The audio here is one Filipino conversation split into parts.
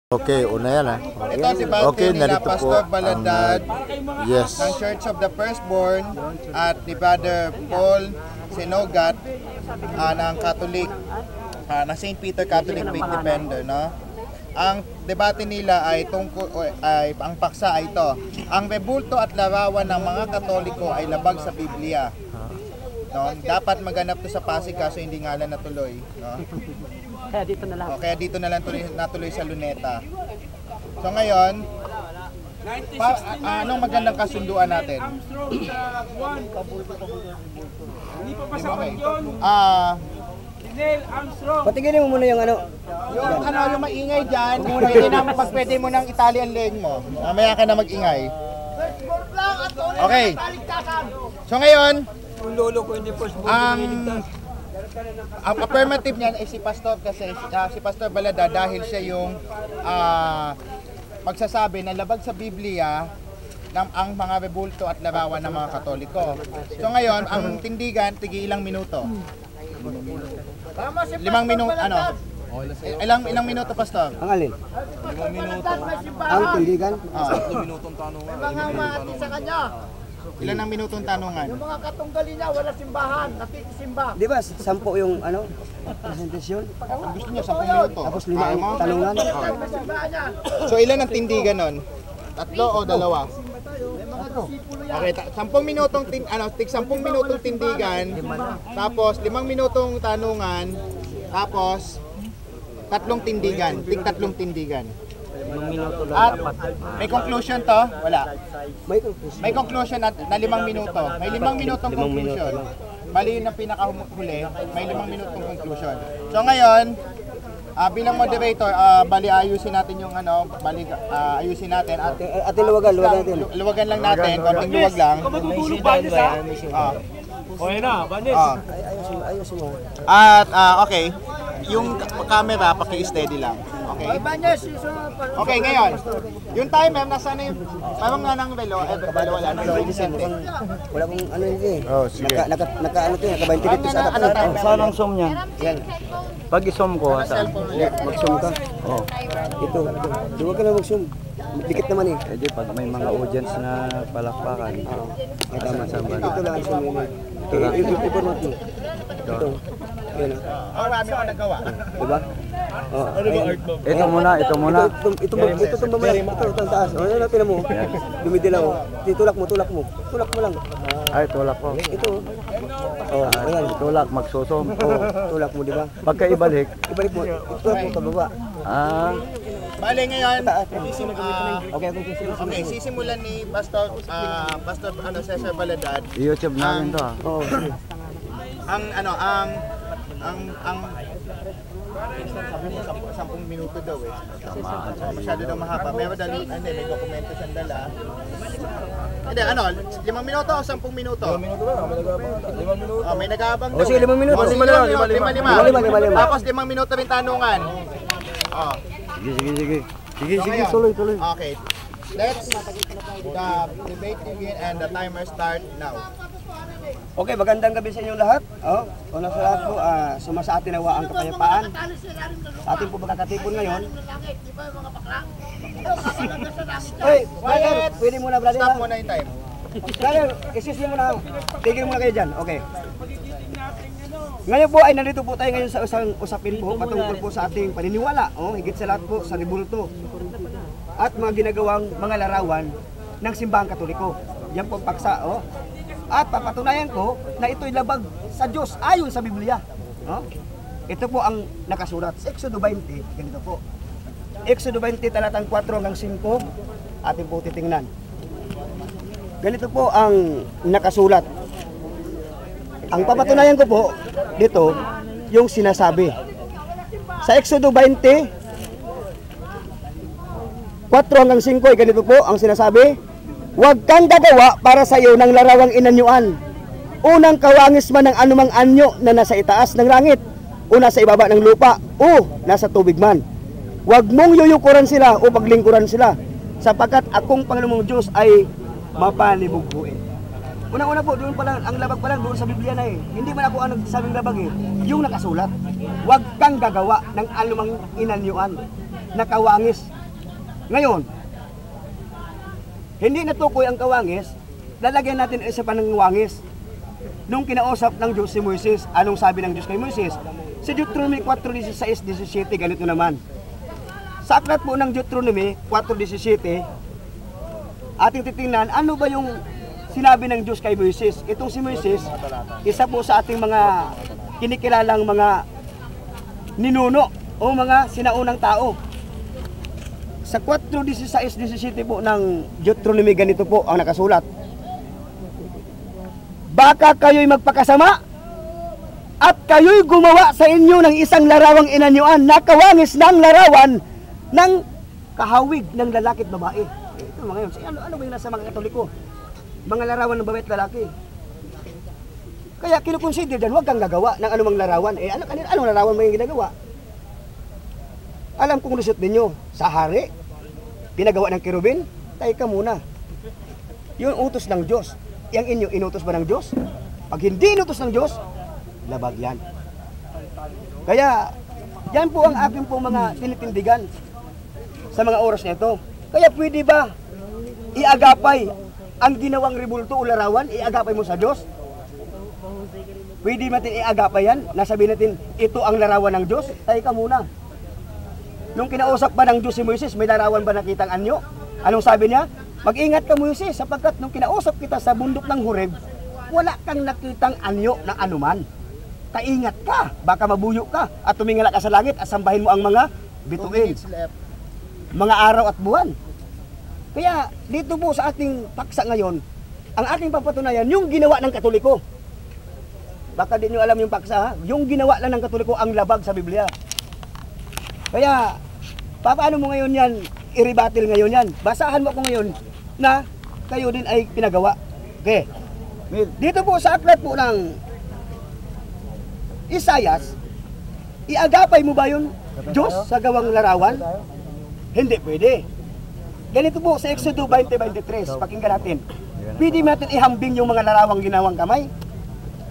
Okay, una yan ha. Ito si Bante Okay, nila narito po Pastor ang, Baladad yes. ng Church of the Firstborn at ni Brother Paul Senogat ng Catholic, ng St. Peter Catholic Faith Defender, no? Ang debate nila ay ang paksa ay ito. Ang rebulto at larawan ng mga Katoliko ay labag sa Biblia. No? Dapat maganap to sa Pasig kaso hindi nga lang natuloy, no? Kaya dito na lang. Kaya dito na lang natuloy sa Luneta. So ngayon, anong magandang kasunduan natin? Hindi pa pasakot yun. Neil Armstrong. Patigilin mo muna yung ano. Yung maingay dyan, pwede mo ng Italian leg mo. Mamaya ka na mag-ingay. Okay. So ngayon, Yung lolo ko hindi first born ang affirmative niyan ay si Pastor kasi si Pastor Balada dahil siya yung magsasabi na labag sa Biblia ang mga rebulto at larawan ng mga Katoliko. So ngayon, ang tindigan, ilang minuto? 5 minuto, ilang minuto, Pastor? Ang alin? 5 minuto. Ang tindigan? 3 minutong tanong. Ilan ang minutong tanungan? Yung mga katunggali niya, wala simbahan, nakikisimba. Di ba, 10 yung ano, presentasyon? Gusto niya 10 minuto. Tapos 5 ang tanungan? May simbahan yan. So ilan ang tindigan nun? 3 o 2? Okay, 10 minutong 10 minutong tindigan, tapos 5 minutong tanungan, tapos 3 tindigan, 3 tindigan. At may conclusion to? Wala. May conclusion na 5 minuto. May 5 minutong conclusion. Bali yun ang pinakahuli, may 5 minutong conclusion. So ngayon, bilang moderator, bali ayusin natin yung ayusin natin at luwagan natin. Luwagan lang natin, konting luwag lang. Matutulog ba niya sa? Okay na, Banis. Ayusin mo. At okay, yung camera paki-steady lang. Okay. Okay, ngayon. Yung timer nasa na yung parang nga ng relo, wala na yung sente. Wala kong ano yun eh. Oh, sige. Naka ano to, naka 20 dito sa atap. Saan ang zoom niyan? Yan. Pag i-zoom ko, saan? Mag-zoom ka. Oh. Ito. Huwag ka na mag-zoom. Dikit naman eh. Eh di, pag may mga audience na palakpakan. Tama. Ito lang ang zoom yun eh. I-format mo. Ito. Yan ah. Marami ako nagawa. Diba? Oh, Ito muna. Ito itong mamaya. Ito taas. Oh, yan natin mo. Dumidilaw. Tulak mo lang. Ay, tulak ko. Ito. Oh, ayan. Tulak, magsusum. Oh, tulak mo, di ba? Pagka ibalik, Ibalik mo. Tulak mo pababa. Bali ngayon, Okay. sisimulan ni Pastor Cesar Baladad. i-YouTube namin to. Oh. Sabi mo 10 minuto daw eh. Masyado daw mahaba. Meron daw may dokumento siyang dala. Hindi, 5 minuto o 10 minuto? 5 minuto lang, may nag-aabang daw. O sige, 5 minuto. 5. Tapos 5 minuto rin tanungan. Sige, tuloy. Okay. Let's the debate begin and the timer start now. Okay, magandang gabi sa inyo lahat. Una sa lahat po, sumasa atin nawa ang kapayapaan. Sa ating po pagkakatipon ngayon. Hey, brother, pwede muna brother. Stop muna yung time. Brother, excuse me muna. Tigil muna kayo dyan. Okay. Ngayon po ay nandito po tayo ngayon sa isang usapin po patungkol po sa ating paniniwala. Higit sa lahat po sa rebulto. At mga ginagawang mga larawan ng simbahang Katoliko. Yan po ang paksa. At papatunayan ko na ito'y labag sa Diyos ayon sa Biblia. Ito po ang nakasulat sa Exodo 20. Ganito po. Exodo 20 talatang 4 hanggang 5. Atin po titingnan. Ganito po ang nakasulat. Ang papatunayan ko po dito yung sinasabi. Sa Exodo 20 4 hanggang 5 ay ganito po ang sinasabi. Huwag kang gagawa para sa iyo ng larawang inanyuan. Unang kawangis man ng anumang anyo na nasa itaas ng langit, o nasa ibaba ng lupa, o nasa tubig man. Huwag mong yuyukuran sila o paglingkuran sila, sapagkat akong Panginoong Diyos ay mapanibugbuin. Unang-una po, doon pa lang, ang labag pa lang doon sa Biblia na eh. Hindi man ako ang nagsabing labag eh. Yung nakasulat, huwag kang gagawa ng anumang inanyuan na kawangis Ngayon, hindi natukoy ang kawangis, lalagyan natin isa pa ng wangis. Nung kinausap ng Diyos si Moises, anong sabi ng Diyos kay Moises? Sa Deuteronomy 4:16-17, ganito naman. Sa aklat po ng Deuteronomy 4:17, ating titingnan, ano ba yung sinabi ng Diyos kay Moises? Itong si Moises, isa po sa ating mga kinikilalang mga ninuno o mga sinaunang tao. Sa 4:16-17 po ng Deuteronomy, ganito po ang nakasulat. Baka kayo'y magpakasama at kayo'y gumawa sa inyo ng isang larawang inanyuan na kawangis ng larawan ng kahawig ng lalaki at babae. Ito mga yun. Ano ba yung nasa mga Katoliko? Mga larawan ng babae at lalaki. Kaya kinukonsider dyan, huwag kang gagawa ng anumang larawan. Anong larawan mo yung ginagawa? Alam kong lusot ninyo, sa hari, pinagawa ng kerubin, tayo ka muna. Yun utos ng Diyos. Yang inyo, inutos ba ng Diyos? Pag hindi inutos ng Diyos, labag yan. Kaya, yan po ang aking po mga tinitindigan sa mga oras na ito. Kaya pwede ba iagapay ang ginawang rebulto o larawan, iagapay mo sa Diyos? Pwede natin iagapay yan? Nasabihin natin, ito ang larawan ng Diyos? Tayo ka muna. Nung kinausap ba ng Diyos si Moises, may larawan ba nakitang anyo? Anong sabi niya? Mag-ingat ka Moises, sapagkat nung kinausap kita sa bundok ng Horeb, wala kang nakitang anyo na anuman. Kaingat ka, baka mabuyo ka, at tumingala ka sa langit at sambahin mo ang mga bituin, mga araw at buwan. Kaya dito po sa ating paksa ngayon, ang ating papatunayan, yung ginawa ng Katoliko. Baka di nyo alam yung paksa, ha? Yung ginawa lang ng Katoliko ang labag sa Biblia. Kaya, paano mo ngayon yan, i-rebattle ngayon yan? Basahan mo ko ngayon na kayo din ay pinagawa. Okay. Dito po sa aklat po ng Isayas, iagapay mo ba yun, Diyos, sa gawang larawan? Hindi pwede. Ganito po sa Exodo 20:23, pakinggan natin. Pwede ba natin ihambing yung mga larawang ginawang kamay?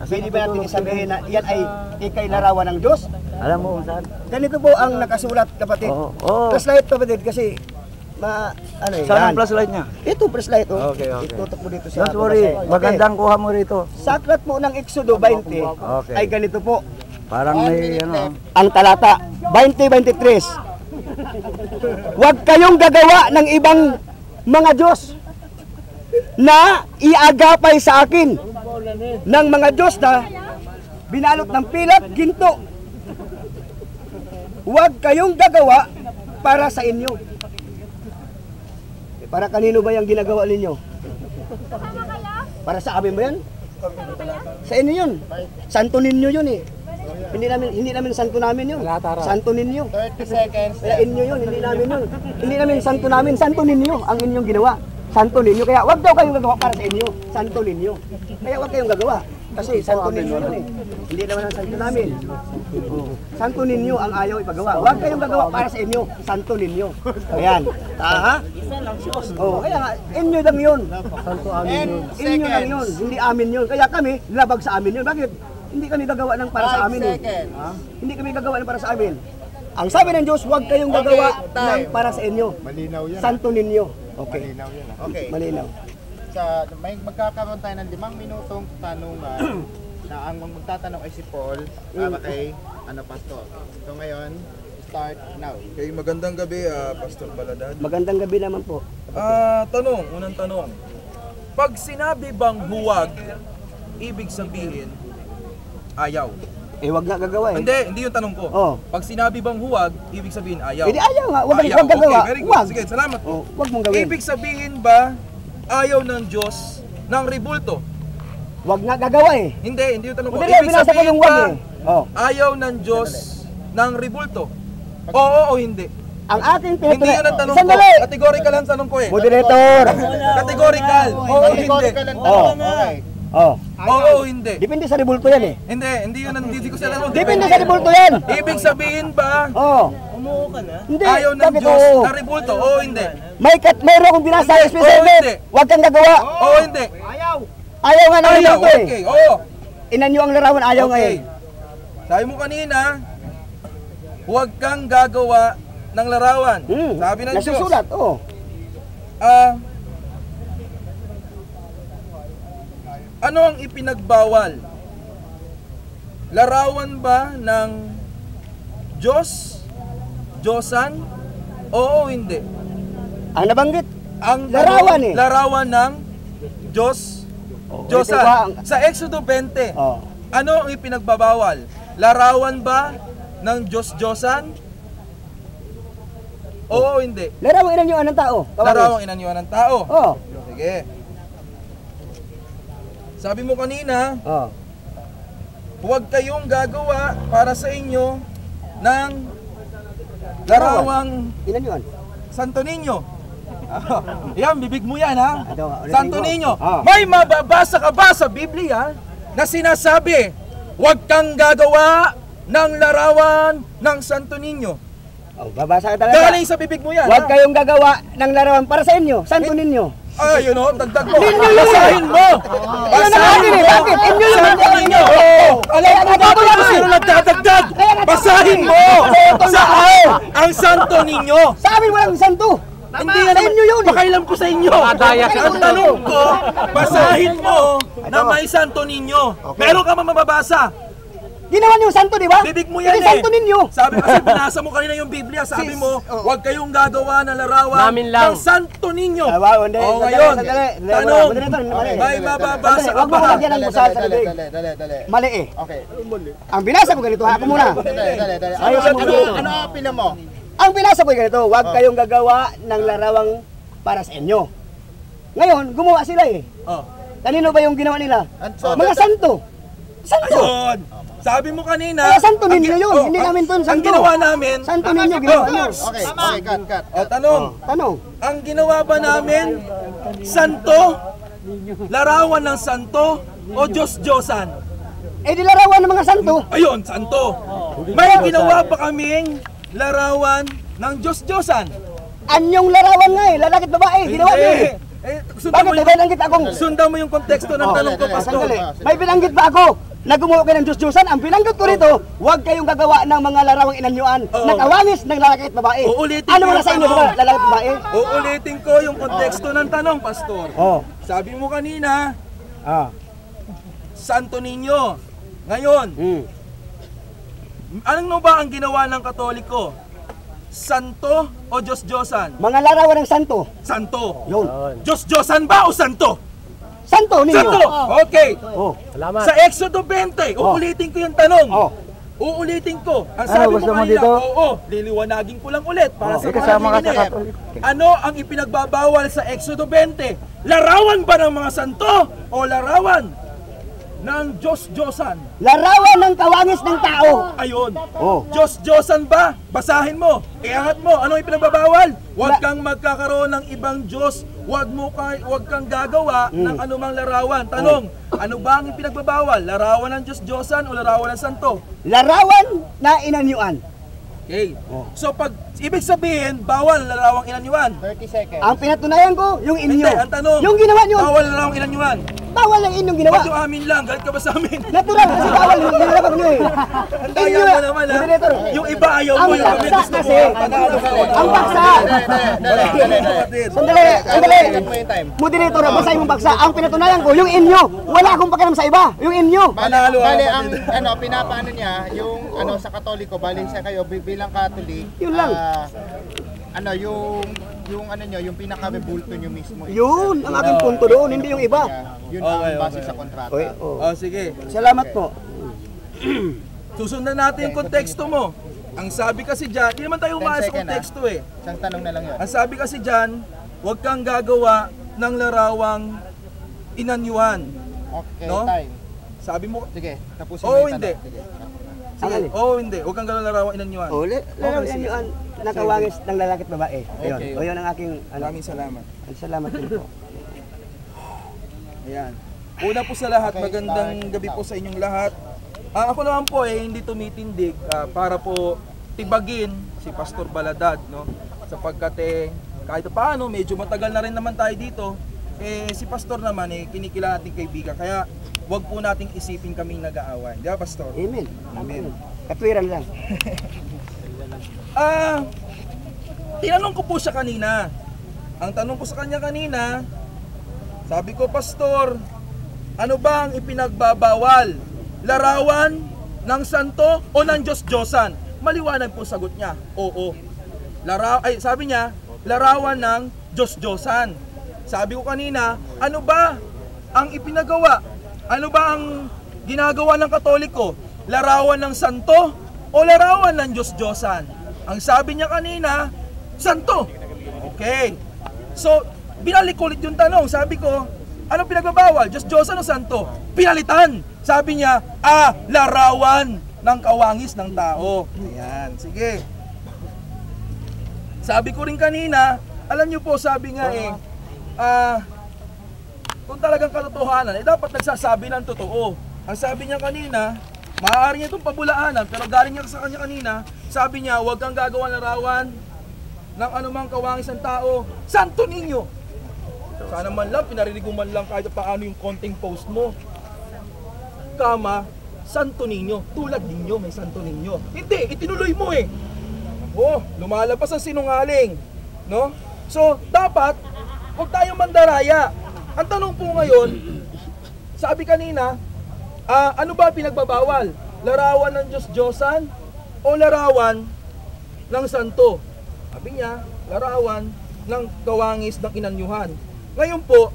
Pwede ba natin isabihin na yan ay ikay larawan ng Diyos? Alam mo kung saan? Ganito po ang nakasulat, kapatid. Flashlight, kapatid, kasi Saan ang flashlight niya? ito flashlight, oh. Okay. Itutok mo dito sa Don't worry, flashlight. magandang kuha mo rito. Sa aklat po ng Exodo 20 Okay. ay ganito po. Parang may ano. Ang talata 20:23. Huwag kayong gagawa ng ibang mga Diyos na iagapay sa akin ng mga Diyos na binalot ng pilat, ginto. Huwag kayong gagawa para sa inyo. Para kanino ba yung ginagawa ninyo? Para sa amin ba yan? Sa inyo yun. Santo ninyo yun eh. Hindi namin santo namin yun. Santo ninyo. 30 seconds. Kaya inyo yun, hindi namin yun. Hindi namin santo namin, santo ninyo ang inyong ginawa. Santo ninyo. Kaya wag daw kayong gagawa para sa inyo. Santo ninyo. Kaya wag kayong gagawa. Kasi santo ninyo yun eh. Hindi naman ang santo namin. Santo ninyo ang ayaw ipagawa. Wag kayong gagawa para sa inyo. Santo ninyo. Ayan. Ha? Oh, kaya nga, inyo lang yun. Santo amin. Inyo lang yun. Hindi amin yun. Kaya kami, labag sa amin yun. Bakit? Hindi kami gagawa ng para sa amin eh. Hindi kami gagawa ng para sa amin. Ang sabi ng Diyos, huwag kayong gagawa ng para sa inyo. Malinaw yan. Santo ninyo. Okay. Malinaw yan. Okay. Malinaw. May magkakaroon tayo ng 5 minutong tanungan na ang magtatanong ay si Paul para kay Pastor. So ngayon, start now. Okay, magandang gabi, Pastor Baladad. Magandang gabi naman po. Unang tanong. Pag sinabi bang huwag, ibig sabihin, ayaw. Eh, wag nga gagawa eh. Hindi yung tanong ko. Oh. Pag sinabi bang huwag, ibig sabihin ayaw. Hindi ayaw nga. Wag Ayaw. wag gagawa. Okay, very good. Wag. Sige, salamat po. Oh, wag mong gawin. Ibig sabihin ba, ayaw ng Diyos ng rebulto? Wag nga gagawa eh. Hindi yung tanong ko. Hindi, Ibig binasa ko sabihin yung wag ba, eh. Oh. ayaw ng Diyos ng rebulto? Oo o hindi? Ang ating Hindi pinatuloy. yun ang tanong ko. Sandali! Categorical ang tanong ko eh. Moderator! Categorical. Oo o hindi? Oh. Okay. Oh. Oo o hindi? Depende sa rebulto yan eh. Hindi yun ang hindi ko sila tanong. Depende sa rebulto yan! Ibig sabihin ba, Oh. Hindi. ayaw ng Bakit Diyos oo? na rebulto? Oo o hindi? Mayroon akong binasa Hindi. special Oo, hindi. Huwag kang gagawa. Oo o hindi? Ayaw nga ng Ayaw, rebulto eh. okay. Oo. Inanyo ang larawan, ayaw nga Okay. eh. Sabi mo kanina, huwag kang gagawa ng larawan. Sabi ng Diyos. Nasusulat, oh. Ano ang ipinagbawal? Larawan ba ng Diyos? Diyosan? Oo, hindi. Ang nabanggit, Ang Larawan eh. Larawan ng Diyos. Diyosan. ito ba ang- Sa Exodo 20, oh. ano ang ipinagbabawal? Larawan ba ng Diyos-Diyosan? Oo, hindi. Larawang inanyuan ng tao. Kawangis. Larawang inanyuan ng tao. Oh. Sige. Sabi mo kanina, Oh. huwag kayong gagawa para sa inyo ng larawang Inanyuan. Santo Niño. Yan, bibig mo yan ha. Ito, ulitin Santo ko. Niño. Ah. May mababasa ka ba sa Biblia na sinasabi, huwag kang gagawa ng larawan ng Santo Niño? Oh, babasa ka talaga. Galing sa bibig mo yan Huwag ha. kayong gagawa ng larawan para sa inyo, santo ninyo. Ay, yun o, dagdag mo. Ninyo yun. Basahin mo. Ayun ang atin eh, bakit? Inyo yun. Santo Niño. Alam mo ba kung sino nagdadagdag? Basahin mo. Saan ang Santo Niño? Sa amin walang santo. Hindi Sa inyo yun eh. Pakailan ko sa inyo. Ang tanong ko, basahin mo na may Santo Niño. Meron ka mababasa. Ginawa niyo santo, di ba? Bibig mo yan Hindi eh. santo ninyo. Sabi kasi binasa mo kanina yung Biblia. Sabi mo, huwag kayong gagawa ng larawan ng Santo Niño. Ah, wow, hindi. O Sandali, ngayon, sandali. tanong, Moderator, mali. may mababasa ka Huwag mo ba? lagyan ng busa sa bibig. Dali. Mali eh. Okay. Ang binasa ko ganito, ako muna. Dali. Ayos ang Ano mundo. ang opinion mo? Ang binasa ko ganito, huwag kayong gagawa ng larawang para sa inyo. Ngayon, gumawa sila eh. Oh. Kanino ba yung ginawa nila? So, Mga santo. Santo. Ayun. Sabi mo kanina, Kaya santo ninyo yun, hindi namin to ang santo. ginawa namin, Santo ninyo ginawa nyo. Okay, cut. tanong, Tanong. ang ginawa ba namin, santo, larawan ng santo, o Diyos-Diyosan? Eh di larawan ng mga santo. Ayun, santo. May ginawa pa kaming larawan ng Diyos-Diyosan. Anyong larawan nga eh, lalaki at babae, ginawa nyo eh. Sundan mo Bakit yung, binanggit akong... sundan mo yung konteksto ng tanong ko, Pastor. Sandali, may binanggit ba ako na gumawa kayo ng Diyos-Diyosan? Ang binanggit ko rito, huwag kayong gagawa ng mga larawang inanyuan na kawangis ng lalaki at babae. Uulitin Ano ko wala yung sa inyo tanong. ba, lalaki at babae? Uulitin ko yung konteksto ng tanong, Pastor. Oh. Sabi mo kanina, Ah. Santo Niño. Ngayon, ano ba ang ginawa ng Katoliko? Santo o Diyos-Diyosan? Mga larawan ng santo. Santo. Yun. Diyos-Diyosan ba o santo? Santo ninyo. Santo! Okay. Oh. Sa Exodo 20, uulitin ko yung tanong. Oh. Uulitin ko. Ang sabi gusto mo mo kanina, dito? oo, liliwanagin ko lang ulit para sa kasama ka sa mga Katolik. Ano ang ipinagbabawal sa Exodo 20? Larawan ba ng mga santo o larawan ng Diyos-Diyosan? Larawan ng kawangis ng tao. Ayun. Oh. Diyos-Diyosan ba? Basahin mo. Iangat mo. Ano yung pinagbabawal? Huwag kang magkakaroon ng ibang Diyos. Huwag kang gagawa ng anumang larawan. Tanong, ano ba ang ipinagbabawal? Larawan ng Diyos-Diyosan o larawan ng santo? Larawan na inanyuan. Okay. So pag ibig sabihin, bawal larawang inanyuan. 30 seconds. Ang pinatunayan ko, yung inyo. Hindi, ang tanong. Yung ginawa nyo. Bawal larawang inanyuan. Bawal ang inyong ginawa. Ba't yung amin lang? Galit ka ba sa amin? Natural kasi bawal yung ginawa nyo eh. Ang daya mo naman ha. Moderator. Yung iba ayaw mo, Ang yung kami paksa gusto mo. kasi. Panalo ka. Ang paksa. Kapatid. Sandali. Cut mo yung time. Moderator, basahin mong paksa. Ang pinatunayan ko, yung inyo. Wala akong pakialam sa iba. Yung inyo. Panalo, Bale, ah, ang pinapaano niya, yung sa Katoliko, bale sa kayo bilang Catholic, Yun lang. yung pinaka-bulto niyo mismo. Yun, ang aking punto doon, hindi yung iba. Yun ang base sa kontrata. Okay, oh. Oh, sige. Salamat po. Susundan natin yung konteksto mo. Ang sabi kasi dyan, hindi naman tayo 10 umayos sa second, konteksto eh. Isang tanong na lang yun. Ang sabi kasi dyan, huwag kang gagawa ng larawang inanyuan. Okay, No? time. Sabi mo, Sige, tapusin Oo, mo yung hindi. tanong. Sige. Ang alin? oo hindi, huwag kang gagawa ng larawang inanyuan. Oh, larawan sige. inyo ang nakawangis ng lalaki at babae. Ayun. Okay. O yun ang aking, Maraming salamat. salamat din po. Ayan. Una po sa lahat, Okay, magandang start gabi po now. sa inyong lahat. Ako naman po hindi tumitindig para po tibagin si Pastor Baladad, no? Sapagkat kahit paano medyo matagal na rin naman tayo dito, si Pastor naman kinikilala nating kaibigan. Kaya wag po nating isipin kaming nag-aaway. Di ba, Pastor? Amen. Amen. Katwiran lang. tinanong ko po siya kanina. Ang tanong ko sa kanya kanina, sabi ko, Pastor, ano ba ang ipinagbabawal? Larawan ng santo o ng Diyos-Diyosan? Maliwanag po sagot niya, oo. Sabi niya, larawan ng Diyos-Diyosan. Sabi ko kanina, ano ba ang ipinagawa? Ano ba ang ginagawa ng Katoliko? Larawan ng santo o larawan ng Diyos-Diyosan? Ang sabi niya kanina, santo. Okay. So, binalik ulit yung tanong. Sabi ko, ano pinagbabawal? Diyos-Diyosan o santo? Pinalitan. Sabi niya, larawan ng kawangis ng tao. Ayan, sige. Sabi ko rin kanina, alam niyo po, sabi nga kung talagang katotohanan, dapat nagsasabi ng totoo. Ang sabi niya kanina, maaari niya itong pabulaanan, pero galing niya sa kanya kanina, sabi niya, huwag kang gagawa ng larawan ng anumang kawangis ng tao. Santo ninyo! Sana man lang, pinarinig mo man lang kahit paano yung konting post mo. Kama, santo ninyo. Tulad ninyo, may santo ninyo. Hindi, itinuloy mo eh. Oh, lumalabas ang sinungaling. No? So, dapat, huwag tayong mandaraya. Ang tanong po ngayon, sabi kanina, ano ba pinagbabawal? Larawan ng Diyos-Diyosan o larawan ng santo? Sabi niya, larawan ng kawangis ng inanyuhan. Ngayon po,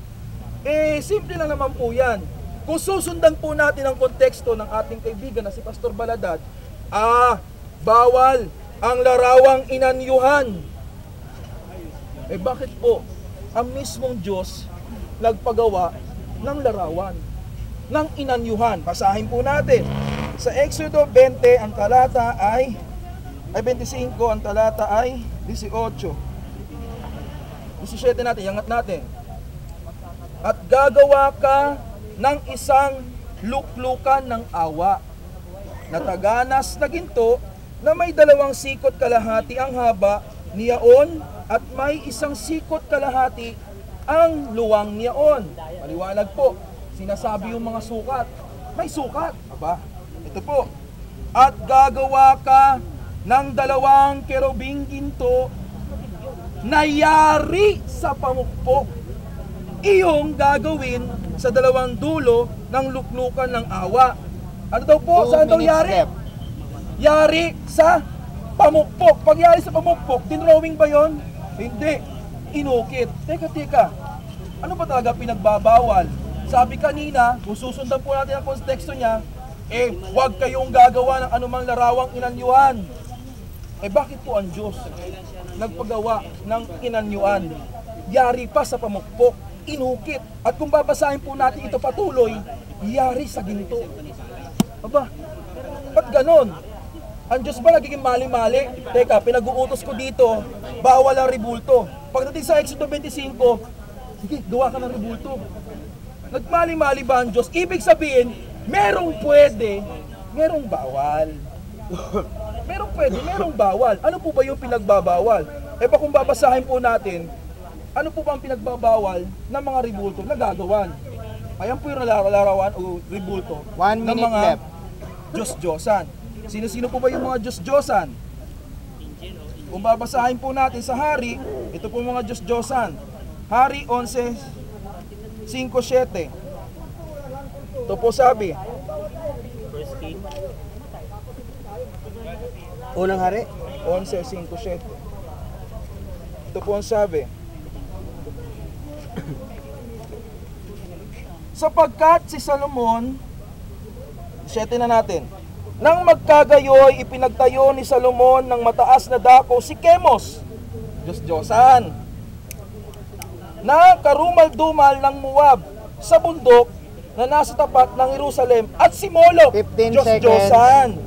simple lang naman po yan. Kung susundan po natin ang konteksto ng ating kaibigan na si Pastor Baladad, bawal ang larawang inanyuhan. Bakit po ang mismong Diyos nagpagawa ng larawan ng inanyuhan? Basahin po natin. Sa Exodo 20, ang talata ay 25, ang talata ay 18. 17 natin, iangat natin. At gagawa ka ng isang luklukan ng awa na taganas na ginto na may 2 sikot kalahati ang haba niyaon at may 1 sikot kalahati ang luwang niyaon. Maliwanag po, sinasabi yung mga sukat. May sukat. Aba, ito po. At gagawa ka ng 2 kerubing ginto na yari sa pamukpok. Iyong gagawin sa 2 dulo ng luklukan ng awa. Ano daw po? Saan daw yari? Yari sa pamukpok. Pag yari sa pamukpok, dinrawing ba yon? Hindi. Inukit. Teka. Ano ba talaga pinagbabawal? Sabi kanina, kung susundan po natin ang konteksto niya, huwag kayong gagawa ng anumang larawang inanyuhan. Bakit po ang Diyos nagpagawa ng inanyuhan? Yari pa sa pamukpok, inukit. At kung babasahin po natin ito patuloy, yari sa ginto. Aba, ba't ganon? Ang Diyos ba nagiging mali-mali? Teka, pinag-uutos ko dito, bawal ang ribulto. Pagdating sa Exodo 25, sige, gawa ka ng ribulto. Nagmali-mali ba ang Diyos? Ibig sabihin, merong pwede, merong bawal. Merong pwede, merong bawal. Ano po ba yung pinagbabawal? Kung babasahin po natin, ano po ba ang pinagbabawal ng mga ribulto na gagawan? Ayan po yung larawan o ribulto 1 ng minute mga left. Diyos-Diyosan. Sino-sino po ba yung mga Diyos-Diyosan? Kung babasahin po natin sa Hari, ito po mga Diyos-Diyosan. Hari 11:5-7. Ito po sabi. Unang hari? 11:5-7. Ito po ang sabi. Sapagkat si Salomon, 7 na natin, nang magkagayoy, ipinagtayo ni Salomon ng mataas na dako si Chemos, Diyos-Diyosan, na karumal-dumal ng Moab sa bundok na nasa tapat ng Jerusalem, at si Moloch, 15 Diyos-Diyosan,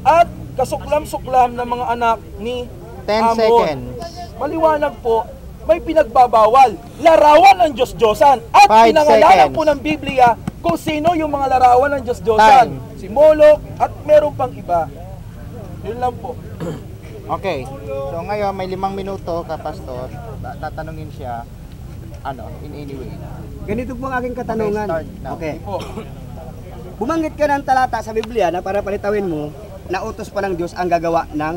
at kasuklam-suklam ng mga anak ni 10 Amon. seconds. Maliwanag po, may pinagbabawal. Larawan ng Diyos-Diyosan. At 5 pinangalanan seconds. po ng Biblia kung sino yung mga larawan ng Diyos-Diyosan. Time. Si Moloch at meron pang iba. Yun lang po. Okay. So ngayon may 5 minuto ka, Pastor. Tatanungin siya in any way. Ganito po ang aking katanungan. Okay, start now. Okay. Po. Bumanggit ka ng talata sa Biblia na para palitawin mo na utos pa ng Diyos ang gagawa ng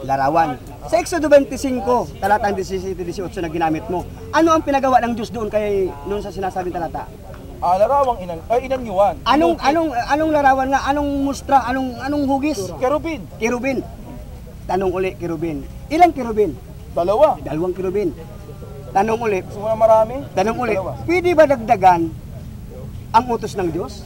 larawan. Sa Exodo 25, talatang 17-18 na ginamit mo, ano ang pinagawa ng Diyos doon kay noon sa sinasabing talata? Larawang inanyuan. Anong larawan nga? Anong mustra? Anong hugis? Kerubin. Kirubin. Tanong uli, kirubin. Ilang kirubin? Dalawa. Dalawang kirubin. Tanong uli, Gusto mo na marami? tanong uli, Dalawa. pwede ba dagdagan ang utos ng Diyos?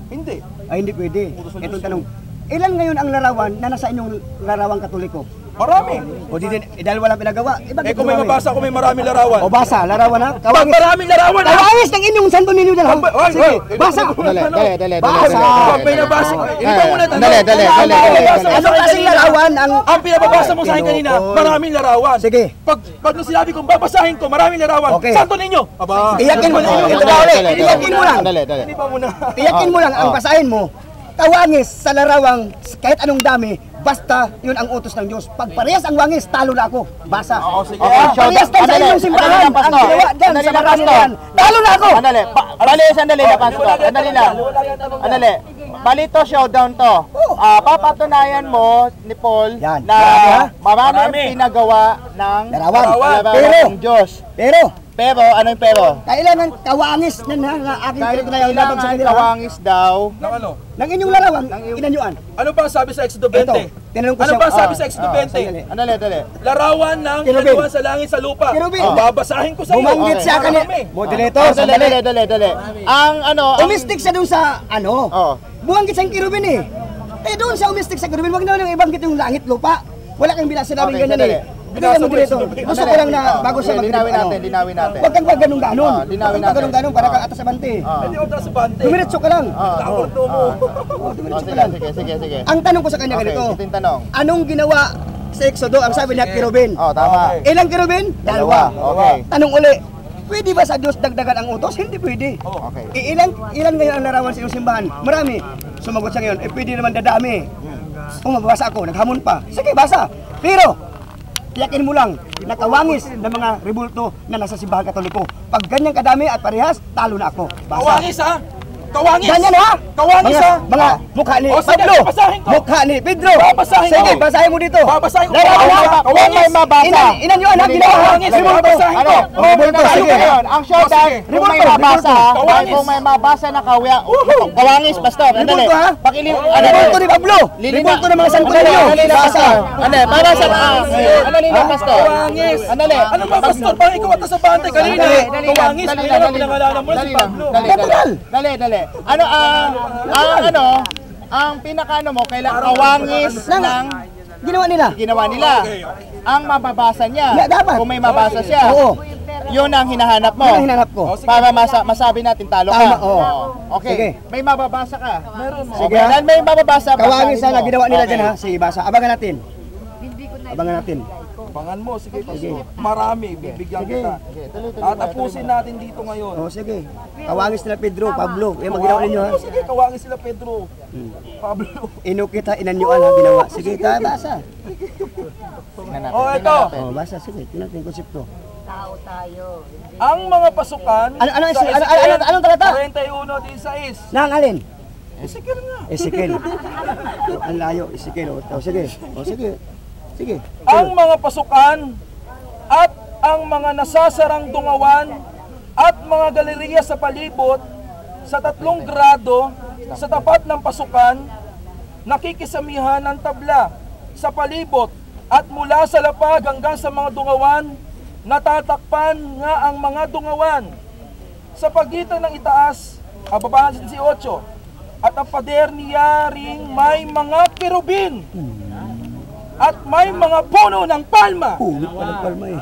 Hindi. Ay, hindi pwede. Utos ng Itong Diyos tanong, ilan ngayon ang larawan na nasa inyong larawang Katoliko? Marami. O di din, dahil walang pinagawa. Bakit Kung may marami? mabasa ko may maraming larawan. O basa, larawan ha? Pag maraming larawan ha? Kawangis ng inyong santo ninyo dyan ha? Oy, Sige, oy, basa! Dali. Basa! Pag may nabasa ko, ito muna tanong. Dali. Ano kasing larawan ang... Ang pinababasa mo sa akin kanina, maraming larawan. Sige. Pag nung sinabi kong babasahin ko, maraming larawan. Okay. Santo ninyo. Aba. Iyakin mo lang. Ito ba ulit? Iyakin mo lang. Dali. Hindi pa muna. Tiyakin mo lang ang basahin mo. Kawangis sa larawang kahit anong dami, basta yun ang utos ng Diyos. Pag parehas ang wangis, talo na ako. Basa. Oo, sige. Parehas tayo sa inyong simbahan. Ang ginawa dyan sa maraming yan. Talo na ako! Sandali na, Pastor. Sandali lang. Bali to, showdown to. Papatunayan mo ni Paul Yan. na marami ang Marami. pinagawa ng Larawan. larawan ng Diyos. Pero, Ano yung pero? kailangan kawangis na aking pinatunayan labang sa Kailangan kanila. kawangis daw. Ng ano? Ng inyong larawang, inanyuan. Ano ba ang sabi sa Exodo 20? Ito, tinanong ko Ano siya. ba ang sabi sa Exodo 20? sandali. Dali. Larawan ng Kerubin. inanyuan sa langit sa lupa. Kerubin. Babasahin ko sa iyo. Bumanggit siya kanina. Marami. Moderator, Dali. Ang Umistik siya dun sa ano? Oo. Buwanggit siyang kirubin eh. Eh doon siya umistik sa kirubin. Huwag na lang ibanggit yung langit lupa. Wala kang binasinabing Okay, ganyan sandali. eh. Binasa mo dito. Gusto ko lang na bago siya linawin mag-ano. natin. Huwag kang ganun-ganon. Linawin Huwag kang ganun-ganon para natin. kang atas sa bante. Hindi ko sa bante. Dumiretso ka lang. Takorto mo. Dumiretso ka lang. Sige. Ang tanong ko sa kanya Okay, ganito. ito yung tanong. Anong ginawa sa Exodo? Ang sabi niya kirubin. Tama. Ilang kirubin? Dalawa. Okay. Tanong uli. Pwede ba sa Diyos dagdagan ang utos? Hindi pwede. Okay. Ilan ngayon ang larawan sa iyong simbahan? Marami. Sumagot siya ngayon, pwede naman dadami. Kung mababasa ako, naghamon pa. Sige, basa. Pero, tiyakin mo lang, nakawangis ng mga rebulto na nasa simbahan Katoliko. Pag ganyan kadami at parehas, talo na ako. Basa. Kawangis ha? Kawangis. Ganyan ha? Kawangis ha? Mga mukha ni O, sige, Pablo. babasahin ko. Mukha ni Pedro. Babasahin ko. Sige, basahin mo dito. Babasahin ko. Larawan ha? Kawangis. Kung may mabasa. Inan yun ha? Ginawa ha? Kawangis. Babasahin ko. Rebulto, sige. Ang showdown, kung may Rebulto, mabasa, Kawangis. kung may mabasa na kawangis, Pastor. Rebulto ha? Pakilin, Rebulto ni Pablo. Rebulto ng mga santo ninyo. Basa. Babasa na. Pastor? Kawangis. Ano ba, Pastor? Parang ikaw at sa bante kanina. Kawangis. Kailan ang pinangalanan mo na si Pablo? Dali. Ang pinaka mo, kailangan kawangis ng Ginawa nila. ginawa nila. Ang mababasa niya. Yeah, dapat. Kung may mabasa siya. Oo. Yun ang hinahanap mo. Yan ang hinanap ko. Para masabi natin talo ka. Tama, oo. Okay. Sige. May mababasa ka. Meron mo. Sige, Okay. ha? Dahil may mababasa. Kawangis basahin na mo. ginawa nila Okay. dyan ha. Sige, basa. Abangan natin. Abangan natin. Pangan mo, sige, Pastor. Marami, bibigyan kita. Tatapusin natin dito ngayon. O sige. Kawangis nila Pedro, Pablo. Yan maginawa ninyo ha. Sige, kawangis sila Pedro. Pablo. Inukita, inanyuan ha ginawa. Sige, basa. O, ito. O, basa. Sige, tingnan natin yung konsepto. Ang mga pasukan Anong talata? 41:16. Nang alin? Ezekiel nga. Ezekiel. Ang layo, Ezekiel. O, sige. O, sige. Sige. Ang mga pasukan at ang mga nasasarang dungawan at mga galeriya sa palibot sa 3 grado sa tapat ng pasukan, nakikisamihan ng tabla sa palibot at mula sa lapag hanggang sa mga dungawan, natatakpan nga ang mga dungawan sa pagitan ng itaas, baba 18, at ang pader niya ring may mga kerubin at may mga puno ng palma. Puno pa ng palma eh.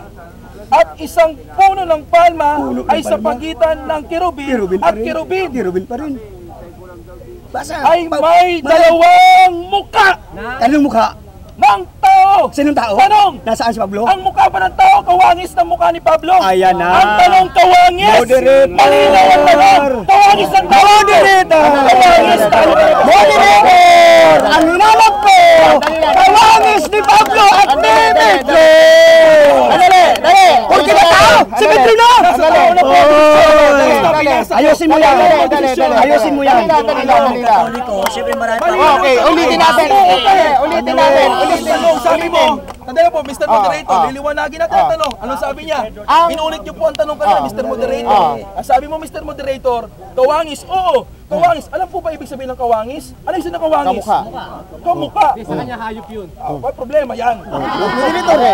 At isang puno ng palma Puno ng ay sa palma. pagitan ng kerubin Kirubin pa at rin. kerubin Kirubin pa rin. Basa. ay may dalawang muka Anong mukha? ng tao. Sinong tao? Tanong! Nasaan si Pablo? Ang mukha ba ng tao, kawangis ng mukha ni Pablo? Ayan na. Ang tanong, kawangis! Moderator! Malinaw ang tanong! Kawangis ng tao! Moderator! Kawangis tayo! Moderator! Ang hinanap ko! Kawangis ni Pablo at ni Pedro! Dali! Porque ba tao? Si Pedro na! Nasa tao na po! Oy! Ayusin mo yan. Ayusin mo yan. Dali. Siyempre marami pa. Okay, ulitin natin. Ulitin natin. Sabi mo, tandaan po, Mr. Moderator, liliwanagin natin ang tanong. Anong sabi niya? Inulit niyo po ang tanong kanina, Mr. Moderator. Ang sabi mo, Mr. Moderator, kawangis. Oo, kawangis. Alam po ba ibig sabihin ng kawangis? Ano yung ng kawangis? Kamukha. Sa kanya hayop yun. May problema yan. Dali.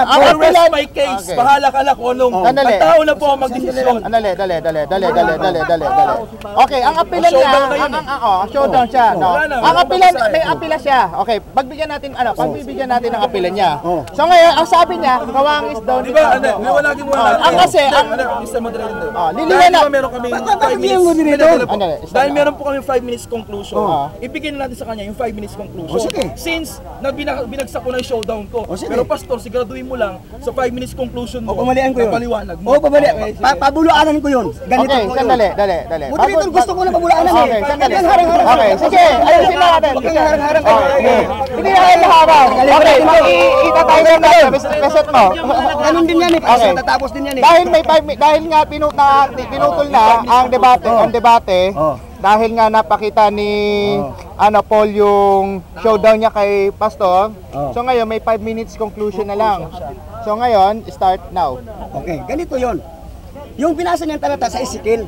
I'll rest my case. Bahala ka na kung anong ang tao na po ang magdesisyon. Dali. Okay, ang apilan niya, showdown siya, no? Ang apilan, may apila siya. Okay, pagbibigyan natin ng apilan niya. So ngayon, ang sabi niya, kawangis daw Di ba? Liwanagin mo na natin. Ang kasi, Mr. Moderator. liliwanag. Dahil meron kami 5 minutes. Dahil meron po kami 5 minutes conclusion. Ibigay na natin sa kanya yung 5 minutes conclusion. Since binagsak ko na yung showdown ko. Pero pastor, siguraduhin mo lang sa 5 minutes conclusion mo. Pamalian ko yun. Paliwanag mo. Pabulaanan ko yun. Ganito Okay, po sandali. Moderator, gusto ko na pabulaanan eh. Okay, sandali. Harang-harang. Okay, sige, ayusin natin. Huwag kang harang-harang. Hindi na kayo harang. Okay, itatayos natin. Reset mo. Ganun din yan eh. Okay. Tatapos din yan eh. Dahil nga pinutol na ang debate, dahil nga napakita ni Paul yung showdown niya kay Pastor. So ngayon may 5 minutes conclusion na lang. So ngayon, start now. Okay, ganito yon. Yung binasa niyang talata sa Ezekiel.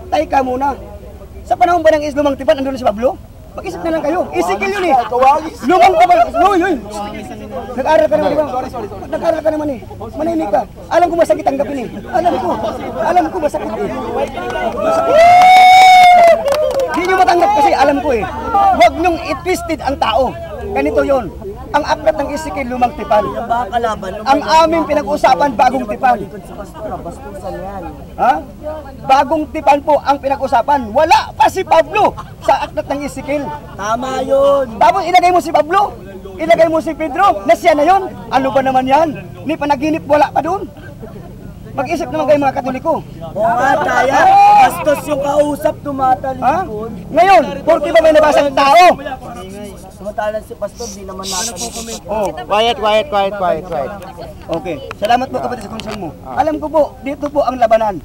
Tay ka muna. Sa panahon ba ng lumang tipan, andun na si Pablo? Mag-isip na lang kayo. Ezekiel yun eh. Lumang tipan. Uy. Nag-aral ka naman, di ba? Nag-aral ka naman eh. Manahimik ka. Alam ko masakit tanggapin eh. Alam ko masakit eh. Hindi nyo matanggap kasi alam ko eh. Huwag nyong i-twisted ang tao. Ganito yon. Ang aklat ng Ezekiel, lumang tipan. Ang aming pinag-usapan, bagong tipan. Ha? Bagong tipan po ang pinag-usapan. Wala pa si Pablo sa aklat ng Ezekiel. Tama yun. Tapos ilagay mo si Pablo, ilagay mo si Pedro, na siya na yun. Ano ba naman yan? Ni panaginip, wala pa doon. Mag-isip naman kayo mga Katoliko. Oo nga, kaya. Bastos yung kausap, tumatalikod. Ha? Ngayon, porque ba may nabasang tao? Tumatalan si Pastor, di naman natin. Oh, Quiet. okay. Salamat po kapatid sa concern mo. Alam ko po, dito po ang labanan.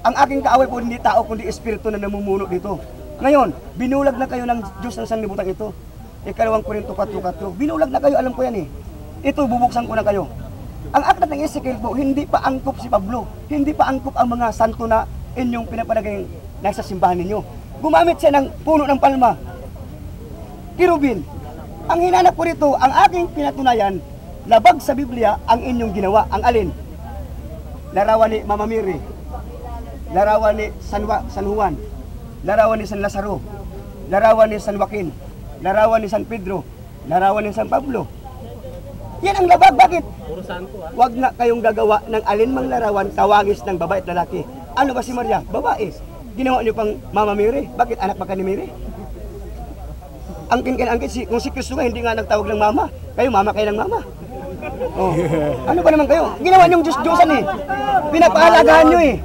Ang aking kaaway po hindi tao kundi espiritu na namumuno dito. Ngayon, binulag na kayo ng Diyos ng sanlibutan ito. Ikalawang Korinto 4:4. Binulag na kayo, alam ko yan eh. Ito, bubuksan ko na kayo. Ang aklat ng Ezekiel po, hindi pa angkop si Pablo. Hindi pa angkop ang mga santo na inyong pinapalagay nasa simbahan ninyo. Gumamit siya ng puno ng palma. Kirubin. Ang hinanap ko rito, ang aking pinatunayan, labag sa Biblia ang inyong ginawa. Ang alin? Larawan ni Mama Mary. Larawan ni San Juan. Larawan ni San Lazaro. Larawan ni San Joaquin. Larawan ni San Pedro. Larawan ni San Pablo. Yan ang labag. Bakit? Huwag na kayong gagawa ng alinmang larawan tawagis ng babae at lalaki. Ano ba si Maria? Babae. Ginawa niyo pang Mama Mary. Bakit anak pa ka ni Mary? Angkin kung si Kristo nga hindi nga nagtawag ng mama. Kayo mama kayo ng mama. Oh. Ano ba naman kayo? Ginawa niyong Diyos-Diyosan eh. Pinapahalagahan niyo eh.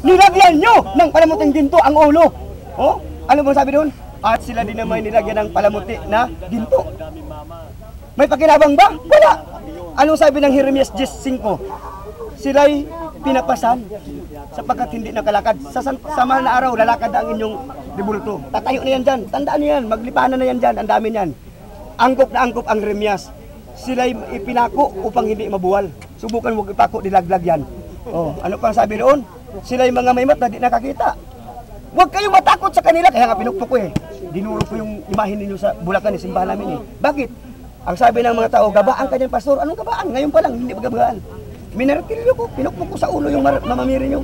Nilagyan niyo ng palamuting ginto ang ulo. Oh? Ano bang sabi doon? At sila din naman nilagyan ng palamuti na ginto. May pakinabang ba? Wala. Anong sabi ng Jeremias 10:5? Sila'y pinapasan sapagkat hindi nakalakad. Sa mahal na araw, lalakad ang inyong ribulto. Tatayo na yan dyan. Tandaan niyo yan. Maglipanan na yan dyan. Ang dami niyan. Angkop na angkop ang Jeremias. Sila'y ipinako upang hindi mabuwal. Subukan mo ipako, dilaglag yan. Oh, ano pang sabi doon? Sila'y mga may mata, di nakakita. Huwag kayong matakot sa kanila. Kaya nga pinukpok ko eh. Dinuro ko yung imahin ninyo sa Bulacan, simbahan namin eh. Bakit? Ang sabi ng mga tao, gabaan ka dyan, pastor. Anong gabaan? Ngayon pa lang, hindi pa gabaan. Minartilyo ko, pinukpok ko sa ulo yung mamamiri nyo.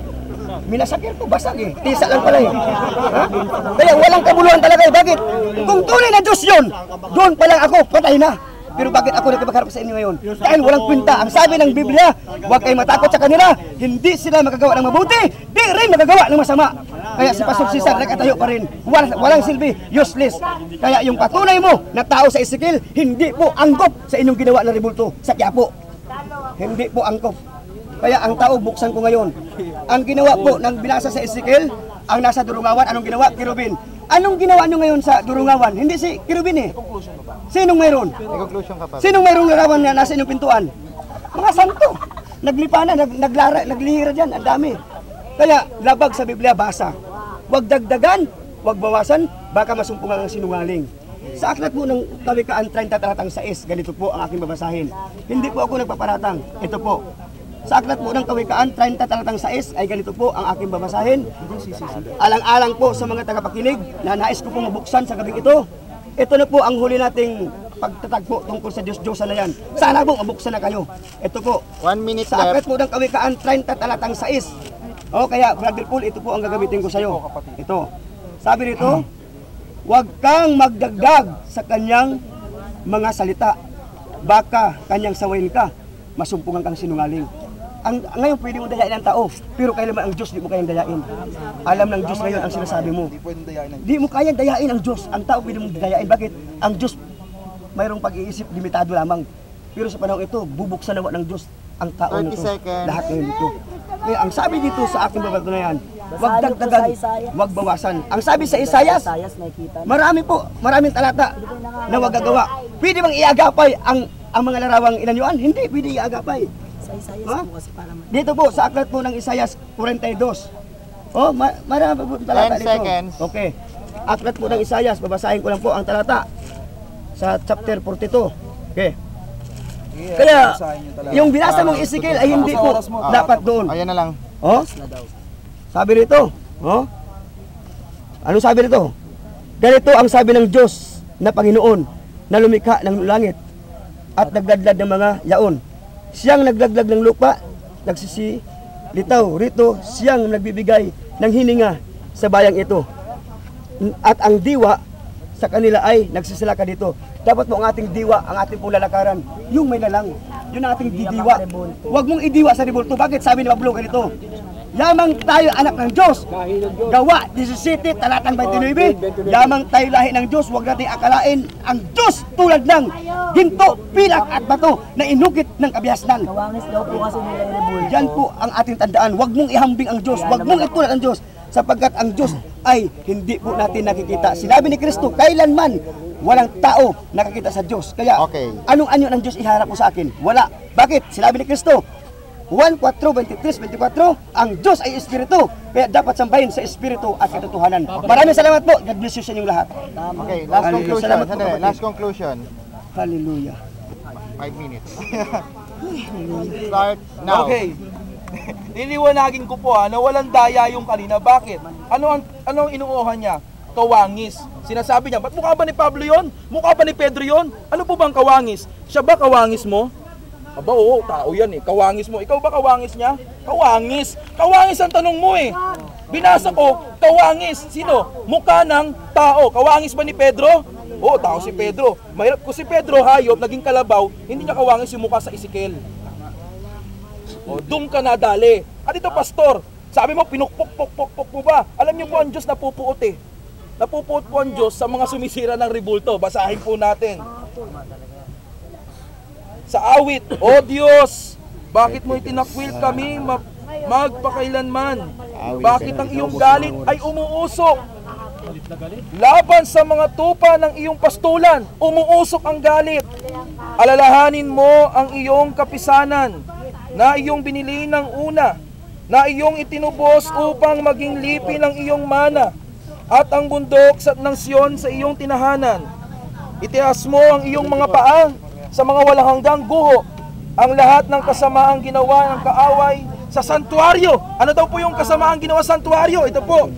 Minasakir ko, basag eh. Tisa lang pala eh. Ha? Kaya walang kabuluhan talaga eh. Bakit? Kung tunay na Diyos yun, doon pa lang ako, patay na. Pero bakit ako nakipagharap sa inyo ngayon? Dahil walang kwenta. Ang sabi ng Biblia, huwag kayong matakot sa kanila. Hindi sila magagawa ng mabuti, di rin magagawa ng masama. Kaya si Pastor Cesar nakatayo pa rin. Walang silbi, useless. Kaya yung patunay mo na tao sa Ezekiel, hindi po angkop sa inyong ginawa na rebulto sa Quiapo. Hindi po angkop. Kaya ang tao, buksan ko ngayon. Ang ginawa po ng binasa sa Ezekiel, ang nasa Durungawan, anong ginawa? Kirubin. Anong ginawa nyo ngayon sa Durungawan? Hindi si Kirubin eh. Sinong mayroon? Sinong mayroong larawan na nasa inyong pintuan? Mga santo. naglipa na, naglihira dyan, ang dami. Kaya, labag sa Biblia, basa. Huwag dagdagan, huwag bawasan, baka masumpungan ang sinungaling. Sa aklat po ng Kawikaan 30 talatang 6, ganito po ang aking babasahin. Hindi po ako nagpaparatang, ito po. Sa aklat po ng Kawikaan 30 talatang 6 ay ganito po ang aking babasahin. Alang-alang po sa mga tagapakinig na nais ko pong mabuksan sa gabing ito. Ito na po ang huli nating pagtatagpo tungkol sa Diyos-Diyosan na yan. Sana po mabuksan na kayo. Ito po. 1 minute Sa aklat left. po ng Kawikaan 30 talatang 6. O kaya, Brother Paul, ito po ang gagamitin ko sa iyo. Ito. Sabi nito, huwag kang magdagdag sa kanyang mga salita. Baka kanyang sawayin ka, masumpungan kang sinungaling. Ngayon pwede mo dayain ang tao, pero kailanman ang Diyos di mo kayang dayain. Alam ng Diyos ngayon ang sinasabi mo. Di mo kayang dayain ang Diyos. Ang tao pwede mo dayain. Bakit? Ang Diyos mayroong pag-iisip limitado lamang. Pero sa panahon ito, bubuksan nawa ng Diyos ang tao 30 nito. seconds. Lahat ngayon ito. Kaya ang sabi dito sa aking babatunayan, huwag dagdagan, huwag bawasan. Ang sabi sa Isayas, maraming talata na huwag gagawa. Pwede bang iagapay ang mga larawang inanyuan? Hindi, pwede iagapay. Ha? Dito po, sa aklat po ng Isayas 42. Oh, marami po talata 10 dito. seconds. Okay. Aklat po ng Isayas, babasahin ko lang po ang talata sa chapter 42. Okay. Kaya, yung binasa mong Ezekiel ay hindi po dapat doon. Ayan na lang. Oh? Sabi rito, oh? Ano sabi rito? Ganito ang sabi ng Diyos na Panginoon na lumikha ng langit at nagladlad ng mga yaon. Siyang naglaglag ng lupa, nagsisilitaw rito, siyang nagbibigay ng hininga sa bayang ito. At ang diwa sa kanila ay nagsisilaka dito. Dapat po ang ating diwa, ang ating pong lalakaran, yung may lalang, yun ang ating didiwa. Huwag mong idiwa sa ribulto. Bakit? Sabi ni Pablo ganito, yamang tayo anak ng Diyos. Gawa 17 talatang 29. Yamang tayo lahi ng Diyos. Huwag natin akalain ang Diyos tulad ng ginto, pilak at bato na inukit ng kabihasnan. Kawangis daw po kasi nila i-revolt. Yan po ang ating tandaan. Huwag mong ihambing ang Diyos. Huwag mong itulad ang Diyos. Sapagkat ang Diyos ay hindi po natin nakikita. Sinabi ni Kristo, kailanman walang tao nakakita sa Diyos. Kaya, Okay. anong anyo ng Diyos iharap mo sa akin? Wala. Bakit? Sinabi ni Kristo, Juan 4:23-24, ang Diyos ay Espiritu. Kaya dapat sambahin sa Espiritu at katotohanan. Maraming salamat po. God bless you sa inyong lahat. Okay, last Hallelujah. conclusion. Salamat po, Sandali, kapatid. last conclusion. Hallelujah. 5 minutes. Start now. Okay. Liliwanagin ko po na walang daya yung kanina. Bakit? Ano ang inuuhan niya? Kawangis. Sinasabi niya, ba't mukha ba ni Pablo yon? Mukha ba ni Pedro yon? Ano po bang kawangis? Siya ba kawangis mo? Aba, oo, tao yan eh. Kawangis mo. Ikaw ba kawangis niya? Kawangis. Kawangis ang tanong mo eh. Binasa ko, kawangis. Sino? Mukha ng tao. Kawangis ba ni Pedro? Oo, tao si Pedro. Mahirap. Kung si Pedro hayop, naging kalabaw, hindi niya kawangis yung mukha sa Ezekiel. O, doon ka nadali. At ito, pastor, sabi mo, pinukpok-pok-pok mo ba? Alam niyo po, ang Diyos napupuot eh. Napupuot po ang Diyos sa mga sumisira ng rebulto. Basahin po natin. Sa awit, O Diyos, bakit mo itinakwil kami magpakailanman? Bakit ang iyong galit ay umuusok? Laban sa mga tupa ng iyong pastulan, umuusok ang galit. Alalahanin mo ang iyong kapisanan na iyong binili ng una, na iyong itinubos upang maging lipi ng iyong mana, at ang bundok ng Sion sa iyong tinahanan. Itias mo ang iyong mga paa sa mga walang hanggang guho, ang lahat ng kasamaang ginawa ng kaaway sa santuaryo. Ano daw po yung kasamaang ginawa sa santuaryo? Ito po.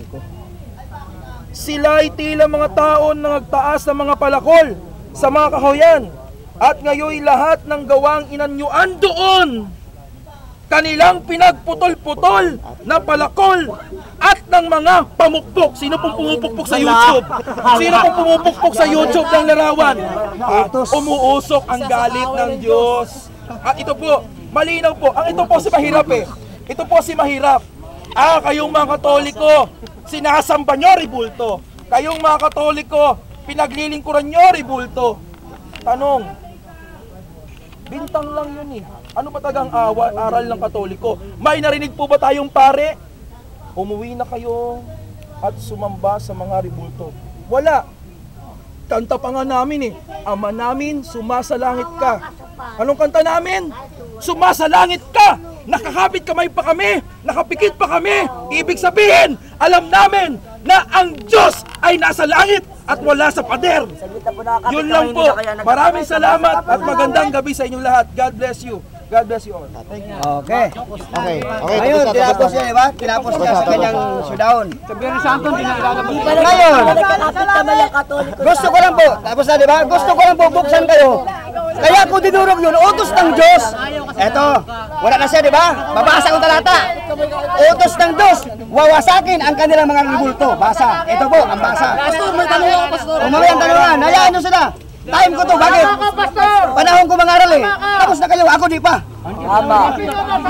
Sila'y tila mga taon na nagtaas ng mga palakol sa mga kahoyan, at ngayon lahat ng gawang inanyuan doon, kanilang pinagputol-putol na palakol at ng mga pamukpok. Sino pong pumupukpok sa YouTube? Sino pong pumupukpok sa YouTube ng larawan? Umuusok ang galit ng Diyos. At ito po, malinaw po. Ang ito po si mahirap eh. Ito po si mahirap. Kayong mga Katoliko, sinasamba nyo ribulto. Kayong mga Katoliko, pinaglilingkuran nyo ribulto. Tanong, bintang lang yun eh. Ano ba tagang aral ng Katoliko? May narinig po ba tayong pare? Umuwi na kayo at sumamba sa mga ribulto. Wala. Kanta pa nga namin eh. Ama namin, sumasalangit ka. Anong kanta namin? Sumasalangit ka! nakakapit kamay pa kami, nakapikit pa kami. Ibig sabihin, alam namin na ang Diyos ay nasa langit at wala sa pader. Yun lang po. Maraming salamat at magandang gabi sa inyong lahat. God bless you. God bless you all. Okay. Okay. Ngayon, tinapos niya, di ba? Tinapos niya sa kanyang showdown. Ngayon, gusto ko lang po, tapos na, di ba? Gusto ko lang po buksan kayo. Kaya ko dinurog yun, utos ng Diyos. Eto, wala na siya, di ba? Babasa ko talata. Utos ng Diyos, wawasakin ang kanilang mga ribulto. Basa. Ito po, ang basa. Pastor, may tanong ako, Pastor. Umaway ang tanongan. Hayaan nyo sila. Time ko to, bakit? Panahon ko mangaral eh. Tapos na kayo, ako di pa.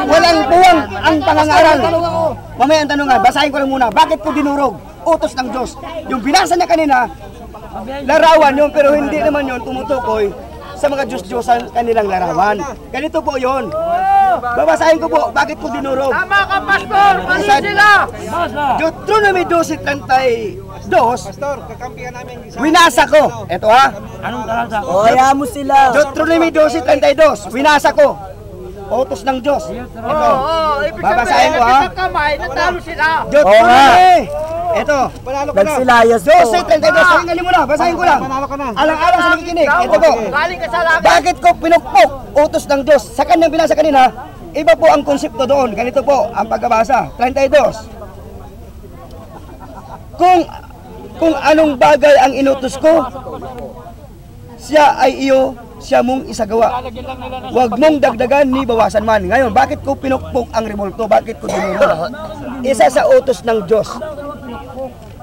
Walang puwang ang pangangaral. Mamaya ang tanongan, basahin ko lang muna. Bakit ko dinurog? Utos ng Diyos. Yung binasa niya kanina, larawan yun, pero hindi naman yun tumutukoy sa mga Diyos-Diyosan kanilang larawan. Ganito po yun. Babasahin ko po, bakit ko dinurog? Tama ka, Pastor! Mali sila! Deuteronomy 12:32, winasa ko. Ito ha. Anong talata? O, hayaan mo sila. Deuteronomy 12:32, winasa ko. Utos ng Diyos. Ito. Babasahin ko ha. Kamay, natalo sila! Deuteronomy. Ito. Nagsilayas po. 12:32, pakinggan mo na. Basahin ko lang. Alang-alang sa nakikinig. Ito po. Galing ka sa langit! Bakit ko pinukpok utos ng Diyos? Sa kanyang binasa kanina, iba po ang konsepto doon. Ganito po ang pagkabasa. 32. Kung anong bagay ang inutos ko, siya ay iyo, siya mong isagawa. Huwag mong dagdagan ni bawasan man. Ngayon, bakit ko pinukpok ang rebulto? Bakit ko dinurog? Isa sa utos ng Diyos.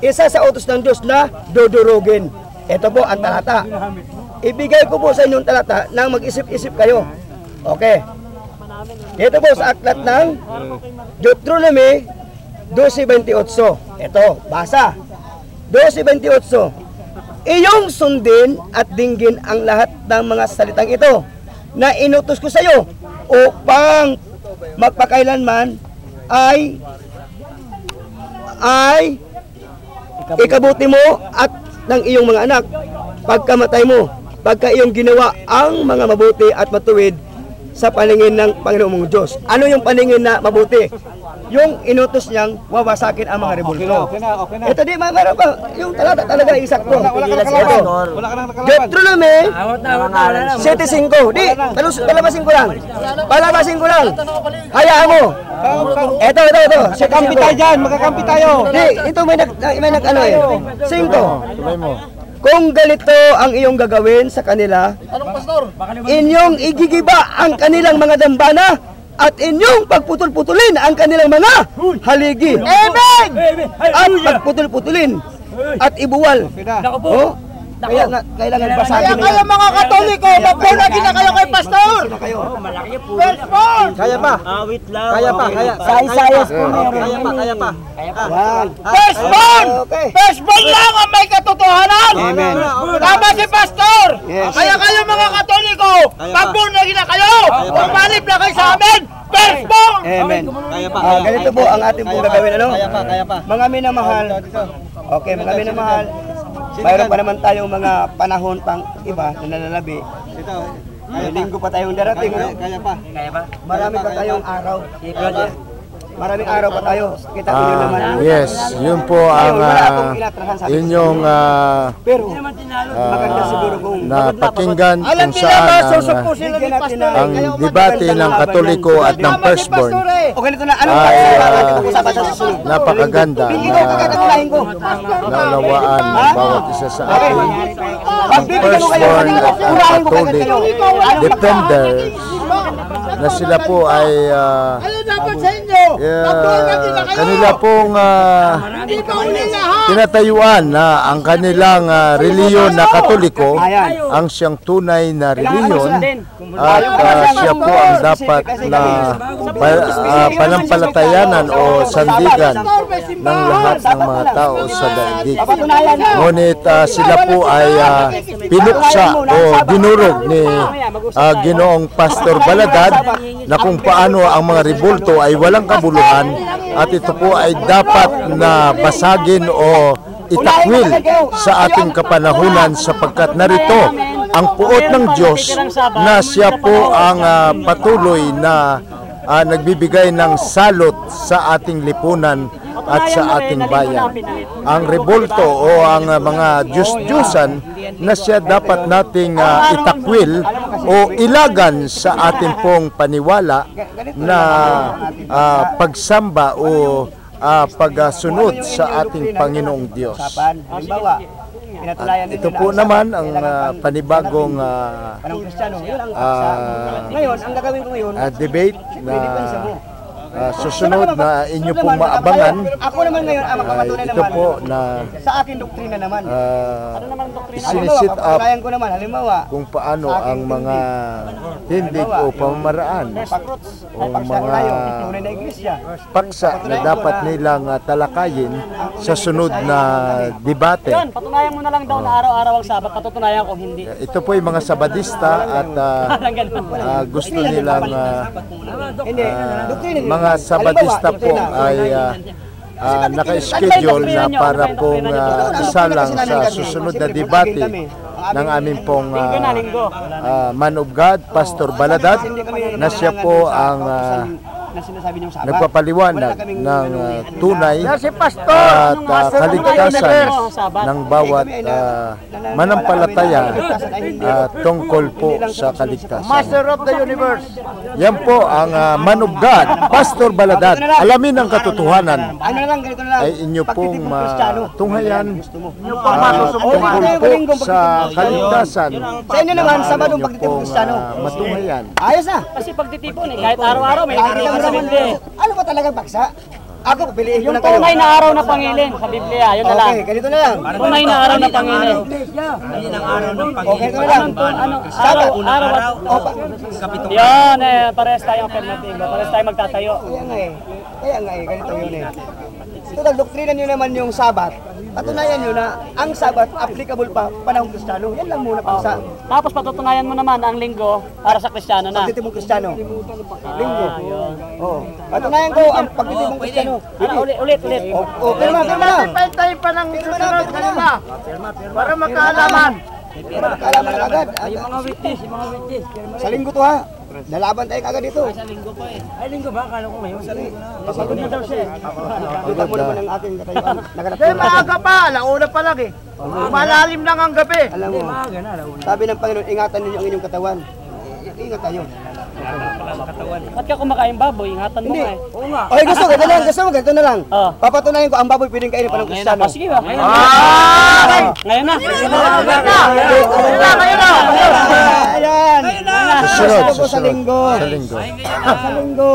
Isa sa utos ng Diyos na dudurugin. Ito po ang talata. Ibigay ko po sa inyong talata nang mag-isip-isip kayo. Okay. Dito po sa aklat ng Deuteronomy 12:28. Ito, basa. 12:28. Iyong sundin at dinggin ang lahat ng mga salitang ito na inutos ko sa iyo upang magpakailanman ay ikabuti mo at ng iyong mga anak pagkamatay mo, pagka iyong ginawa ang mga mabuti at matuwid sa paningin ng Panginoong mong Diyos. Ano yung paningin na mabuti? Yung inutos niyang wawasakin ang mga rebulto. Ito di, meron pa. Yung talata talaga eksakto. Deuteronomy 7:5. Di, palabasin ko lang. Palabasin ko lang. Hayaan mo. Ito. Magkakampi tayo dyan, magkakampi tayo. Di, ito may ano eh. 5. Tuloy mo. Kung ganito ang iyong gagawin sa kanila, inyong igigiba ang kanilang mga dambana at inyong pagputol-putulin ang kanilang mga haligi. Amen! At pagputol-putulin at ibuwal. Oh? Kaya nga, kailangan basagin nila. Kaya mga Katoliko, mapulagin na kayo kay Pastor! First born! Kaya pa. Wait lang. Kaya pa, kaya. Sayas po meron. Kaya pa. Yan. First born! Okay. First born lang ang may katotohanan! Amen. Tama si Pastor! Yes. Kaya kayo mga Katoliko, pag-born-again na kayo! Pumalip na kayo sa amin! First born! Amen. Kaya pa. Ganito po ang ating pong gagawin. Ano? Kaya pa. Mga minamahal. Okay, mga minamahal. Mayroon pa naman tayong mga panahon pang iba na nalalabi. May linggo pa tayong darating. Ano? Kaya pa. Marami pa tayong araw. Maraming araw pa tayo. Kita ko yun naman. Yes, yun po ang yun yung Pero, maganda siguro kung napakinggan Alam kung nila ba, saan susuko sila ni Pastor? ang debate ng Katoliko at ng Firstborn. o ganito na, anong Ay, natin pag-usapan sa susunod? Napakaganda Hindi ko kakatulahin ko. naunawaan ng bawat isa sa atin. Pag bibigyan ko kayo Firstborn kanina, at unahin ko Catholic kayo. defenders na sila po ay Ano dapat sa inyo? Pag-born-again na kayo! kanila pong Hindi pa uli lahat! tinatayuan na ang kanilang reliyon na Katoliko Ayan. ang siyang tunay na reliyon at siya po ang dapat na panampalatayanan o sandigan ng lahat ng mga tao sa daigdig. Ngunit sila po ay pinuksa o dinurog ni Ginoong Pastor Baladad na kung paano ang mga rebulto ay walang kabuluhan at ito po ay dapat na basagin o itakwil sa ating kapanahunan sapagkat narito ang puot ng Diyos na siya po ang patuloy na nagbibigay ng salot sa ating lipunan at sa ating bayan. Ang rebulto o ang mga Diyos-Diyosan na siya dapat nating itakwil o ilagan sa ating pong paniwala na pagsamba o pagsunod sa ating Panginoong Diyos. Halimbawa, pinatulayan din Ito nila po ang naman sabat, ang kailangan panibagong panang Kristiyano, yun ang paksa. Ngayon, ang gagawin ko ngayon, debate na pinipensa mo. susunod na inyo pong maabangan. Ako naman ngayon ang makapatunay Ito naman po na sa aking doktrina naman. sinisit up Papatulayan ko naman, halimbawa, kung paano ang mga tindig o pamamaraan o mga tunay na iglesia. paksa na dapat nilang talakayin sa sunod na debate. Yun, patunayan mo na lang daw na araw-araw ang Sabat. Patutunayan ko hindi. Ito po yung mga sabadista at gusto nilang Hindi, doktrina din. mga sabadista po ay naka-schedule na para pong isalang sa susunod na debate ng aming pong man of God, Pastor Baladad, na siya po ang na sinasabi niyong Sabat. nagpapaliwanag ng tunay Si Pastor, at kaligtasan ng bawat manampalataya tungkol po sa kaligtasan. Master of the Universe. Yan po ang man of God, Pastor Baladad. Alamin ang katotohanan Ano na lang, ganito na lang. ay inyo pong Pagtitipong Kristiyano. tunghayan Yung pang masusubukan. tungkol po sa kaligtasan. Sa inyo naman, Sabadong Inyo pagtitipong pong Kristiyano. matunghayan. Ayos na. Kasi pagtitipon kahit araw-araw may Nakikita mo nakikita sa naman, Biblia. ano ba talagang paksa? Ako, piliin ko Yung na kayo. tunay na araw na pangilin sa Biblia, yun na lang. Okay, ganito na lang. Tunay na araw na pangilin. Okay, ito na lang. Araw. Yan, parehas tayong alternative. Parehas tayong magtatayo. Kaya nga eh, ganito yun eh. Total, doktrina nyo naman yung Sabat. Patunayan nyo na ang Sabat applicable pa panahong Kristiyano. Yan lang muna paksa. Tapos patutunayan mo naman ang linggo para sa Kristiyano na. Pagtitipong Kristiyano. Linggo. Oo. Patunayan ko ang pagtitipong Kristiyano. Ulit. Okay naman, firma na. Tayo pa ng susunod kanila. Para magkaalaman. Kalaman na agad. Yung mga witness. Sa linggo to ha. Lalaban tayo kagad dito. Ay, linggo ba? Kala ko ngayon. Pagod na daw siya. Kita mo naman ang aking katayuan. Kaya maaga pa, alauna pa lang eh. Malalim lang ang gabi. Alam mo, sabi ng Panginoon, ingatan ninyo ang inyong katawan. Ingat tayo. Ba't ka kumakain baboy? Ingatan mo nga eh. Oo nga. Okay, gusto mo, ganito na lang. Oh. Papatunayan ko ang baboy pwedeng kainin pa ng Kristiyano. Sige ba? Ngayon na. Ayan. Susunod, Gusto ko sa linggo. Sa linggo. Sa linggo.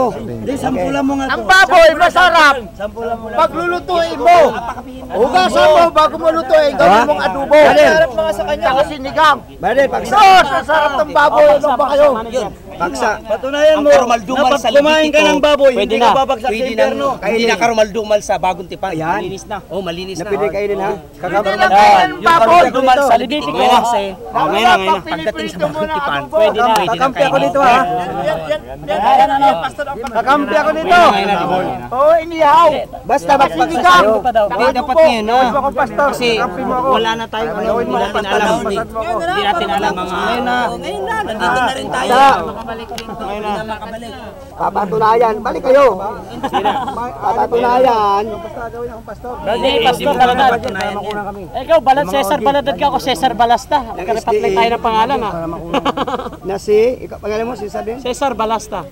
Sampulan mo nga Ang baboy, masarap. Paglulutuin mo. Hugasan mo bago mo lutuin. Gawin mong adobo. Masarap mga sa kanya. Saka sinigang. Brother, paksa. Sos, masarap ng baboy. Ano ba kayo? Paksa. Patunayan mo, kapag kumain ka ng baboy, hindi ka babagsak sa impyerno. Hindi na karumaldumal sa bagong tipan. Yan. Malinis na. Oh, malinis Na pwede kainin ha. Hindi lang kayo ng baboy. Sa Levitico kasi. Ngayon. Pagdating sa bagong tipan. Pwede na. Kakampi ako dito ha. Kakampi ako dito. Oo, inihaw. Basta magpaksa Sinigang. tayo. Dapat ngayon, no? Gawin mo ako, pastor. Kasi wala na tayo, hindi natin alam. Hindi natin alam mga... Ngayon na, nandito na rin tayo. Papatunayan. Balik kayo. Papatunayan. Hindi, Pastor Baladad. Ikaw, Cesar Baladad ka ako, Cesar Balasta. Magkaripatlay tayo ng pangalan ha. Na si, pangalan mo, si Sabin? Cesar Balasta.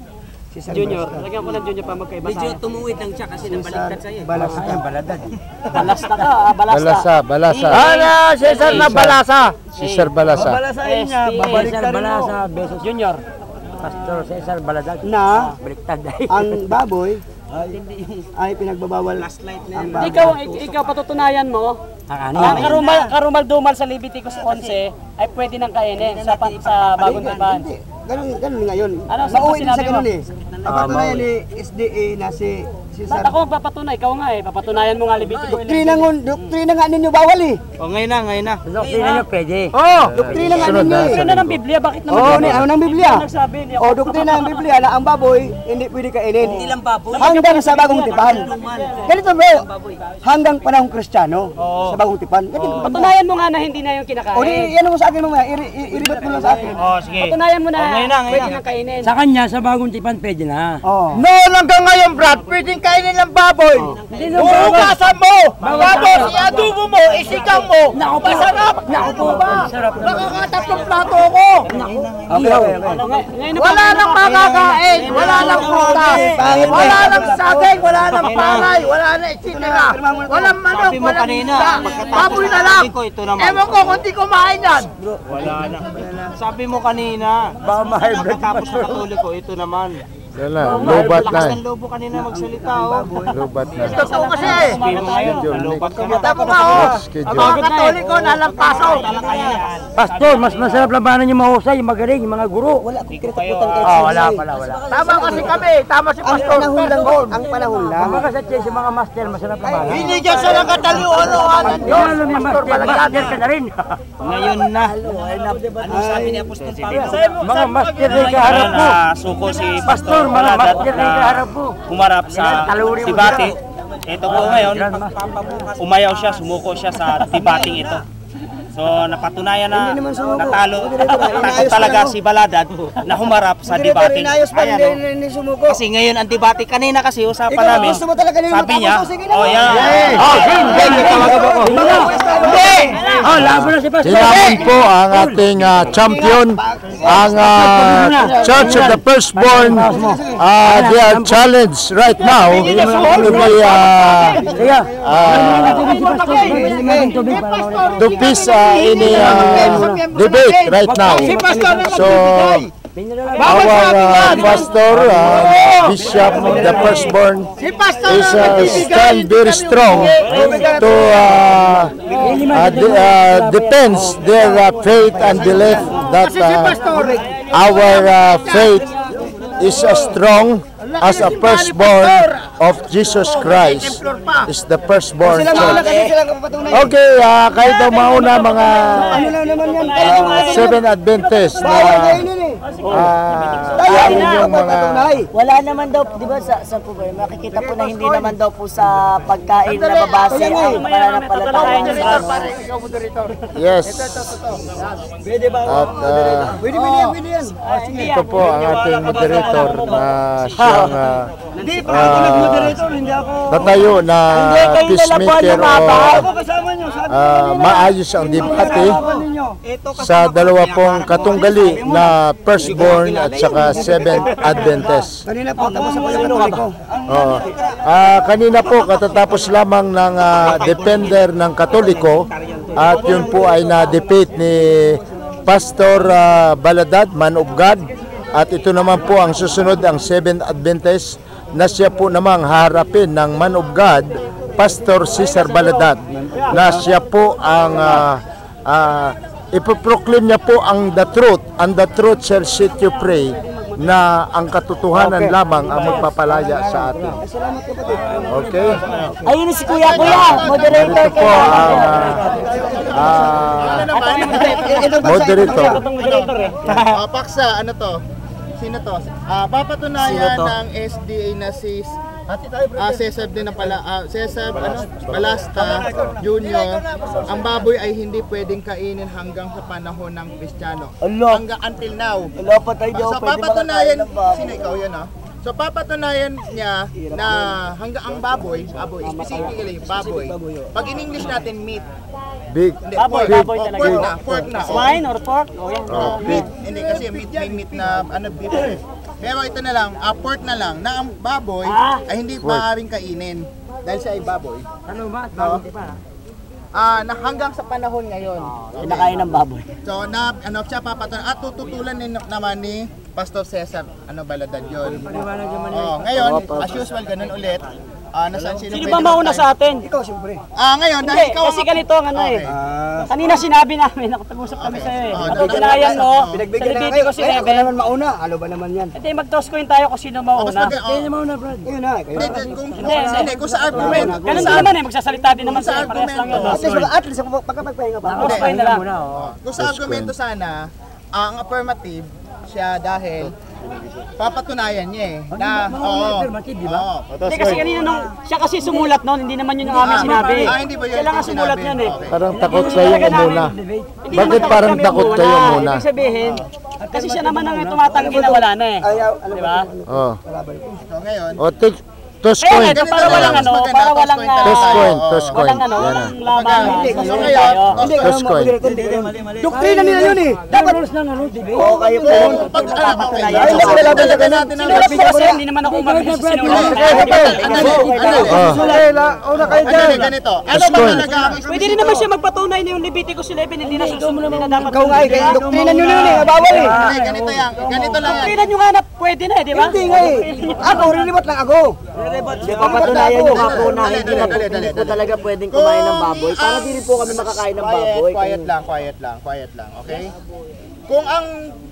Si Junior. Lagyan ko ng Junior pa magkaiba Medyo tayo. tumuwid lang siya kasi nabaliktad sa'yo. Balasa. Baladad. Balasta ka, Balasta. Balasa. Ano, Cesar na balasa. Cesar Balasa. Balasahin niya, babalik ka rin mo. Besos Junior. Pastor Cesar Baladag. Na, Baliktad. ang baboy ay pinagbabawal ang baboy. Ikaw patutunayan mo, ang karumal-dumal sa Leviticus 11 ay pwede nang kainin sa bagong tipan. Ganun ngayon. Ano, Mauwi din sa sinabi ganun mo? eh. Papatunayan ni SDA na si Ba't ako magpapatunay? Ikaw nga eh. Papatunayan mo nga Leviticus 11. Doktrina nga ninyo bawal eh. O ngayon na. Doktrina niyo pwede. Doktrina nga ninyo eh. Doktrina ng Biblia, bakit naman? Oo, ano ng Biblia? Nagsabi niya. Doktrina ng Biblia na ang baboy hindi pwede kainin. Hindi lang baboy. Hanggang sa bagong tipan. Ganito bro, hanggang panahong Kristiyano sa bagong tipan. Patunayan mo nga na hindi na yung kinakain. O di, yan mo sa akin mamaya, i-rebut mo lang sa akin. Sige. Patunayan mo na ngayon na. pwede nang kainin. Sa kanya, sa bagong tipan, pwede na. Noon hanggang ngayon, Brad, pwedeng kainin ng baboy. Uugasan mo! Tapos i-adobo mo, isigang mo. Masarap! Nakakatatlong plato ko. Wala nang makakain, wala nang prutas, wala nang saging, wala nang palay, wala nang etcetera. Walang manok, walang isda. Baboy na lang. Ewan ko kung di kumain yan. Sabi mo kanina, tapos na Katoliko, ito naman. Yan na, lubat na. Ang lobo kanina magsalita, Lubat na. Totoo kasi eh. Sabi mo ngayon, nalubat ka na. Tama ka oh. Ang mga Katoliko nalampaso. Pastor, mas masarap labanan yung mahusay, yung magaling, yung mga guro. Wala akong kinatakutan kahit Wala. Tama kasi kami, tama si Ang Pastor. panahon lang, ang panahon lang. Mga kasatya sa mga master, masarap labanan. Binigyan sa ng kataliuanan Yung alam niya, master ka na rin. Ngayon na. Ano sabi ni Apostol Pablo? Mga master na kaharap mo. Suko si Pastor, mga master na kaharap mo. humarap sa debate. Ito po ngayon, umayaw siya, sumuko siya sa debating ito. So napatunayan na natalo talaga si Baladad na humarap sa debating. Kasi ngayon ang debate kanina kasi usapan namin. Sabi niya, Labo na si Pastor. Tinamon po ang ating champion, ang Church of the Firstborn. They are challenged right now to peace in a debate right now. So our pastor, Bishop of the Firstborn, is stand very strong to defends their faith and belief that our faith is strong as a firstborn of Jesus Christ, is the firstborn church. Okay, kahit daw mauna mga Seven Adventist na yung mga Wala naman daw, di ba sa po ba, makikita po na hindi naman daw po sa pagkain na babase ang pananampalataya sa yes. At ito po ang ating moderator na siyang tatayo na peacemaker o maayos ang debate sa dalawa pong katunggali na firstborn at saka Seventh Adventist. Kanina po, tapos sa Katoliko. Kanina po katatapos lamang ng defender ng Katoliko at yun po ay na-debate ni Pastor Baladad, Man of God, at ito naman po ang susunod, ang Seventh Adventist, na siya po namang harapin ng Man of God, Pastor Cesar Baladad, na siya po ang ipoproclaim niya po ang the truth, and the truth shall set you free, na ang katotohanan lamang ang magpapalaya sa atin. Okay? Ayun si Kuya, moderator Ito po ang moderator. Paksa, ano to? Sino to? Papatunayan ng SDA na si Cesar din na pala, Cesar Balasta Jr. Ang baboy ay hindi pwedeng kainin hanggang sa panahon ng Kristiyano. Hanggang until now. So papatunayan, sino ikaw yan So papatunayan niya na hanggang ang baboy, specifically baboy. Pag in English natin meat. Big. Baboy talaga. Pork na. Swine or pork? Meat. Hindi kasi may meat na beef. Pero ito na lang, pork na lang, na ang baboy ay hindi maaaring kainin dahil siya ay baboy. Ano ba? Na hanggang sa panahon ngayon. Kinakain ng baboy. So siya papatunan at tututulan naman ni Pastor Cesar Baladad yun. Ngayon, as usual ganun ulit. Sino ba mauna sa atin? Ikaw, siyempre. Ngayon, dahil ikaw kasi ganito ang ano eh. Kanina sinabi namin, nakapag-usap kami sa'yo eh. Patunayan mo, sa Pinagbigyan na Levitico kayo. Ako 11. naman mauna. Ano ba naman yan? Hindi, mag-toss coin tayo kung sino mauna. Kayo na. Hindi, kung sa argument. Ganun din naman eh, magsasalita din naman sa'yo. Parehas lang yun. At least pagkapagpahinga ba? Toss coin na lang. Kung sa argumento sana, ang affirmative siya dahil papatunayan niya eh. Na, oo. Hindi kasi kanina nung siya kasi sumulat noon, hindi naman yun yung aming sinabi. Hindi ba yun Siya lang ang yung sumulat sinabi? yan eh. Parang takot kayo muna. Hindi Bakit naman parang kami takot muna. kayo muna? Ibig sabihin, kasi siya naman ang tumatanggi na wala na eh. Di ba? Oh. So ngayon, O, toss Kaya coin. ito, para walang ano, para walang Toss coin, toss coin. walang ano, Yan walang na. labangan. so ngayon, Toss coin. Doktrina nila yun eh. Dapat rules na Oo, kayo po. pag ano, okay. Ay, hindi ko nalaban sa ganun. Sinulat ko kasi, hindi naman ako umabili sa sinulat. Una kayo dyan. Ganito. Ano ba talaga ang Pwede rin naman siya magpatunay na yung Leviticus 11, hindi na susunod, hindi na dapat. Ikaw nga eh, kaya doktrina nyo yun eh. Bawal eh. Hindi, ganito yan. Ganito lang yan. Tingnan nyo nga na pwede na eh, di ba? Hindi nga eh. Ako, rilibot lang ako. Papatunayan nyo nga po na Dali, hindi dali. po talaga pwedeng kumain ng baboy. Para di rin po kami makakain ng baboy. Quiet lang, okay? Kung ang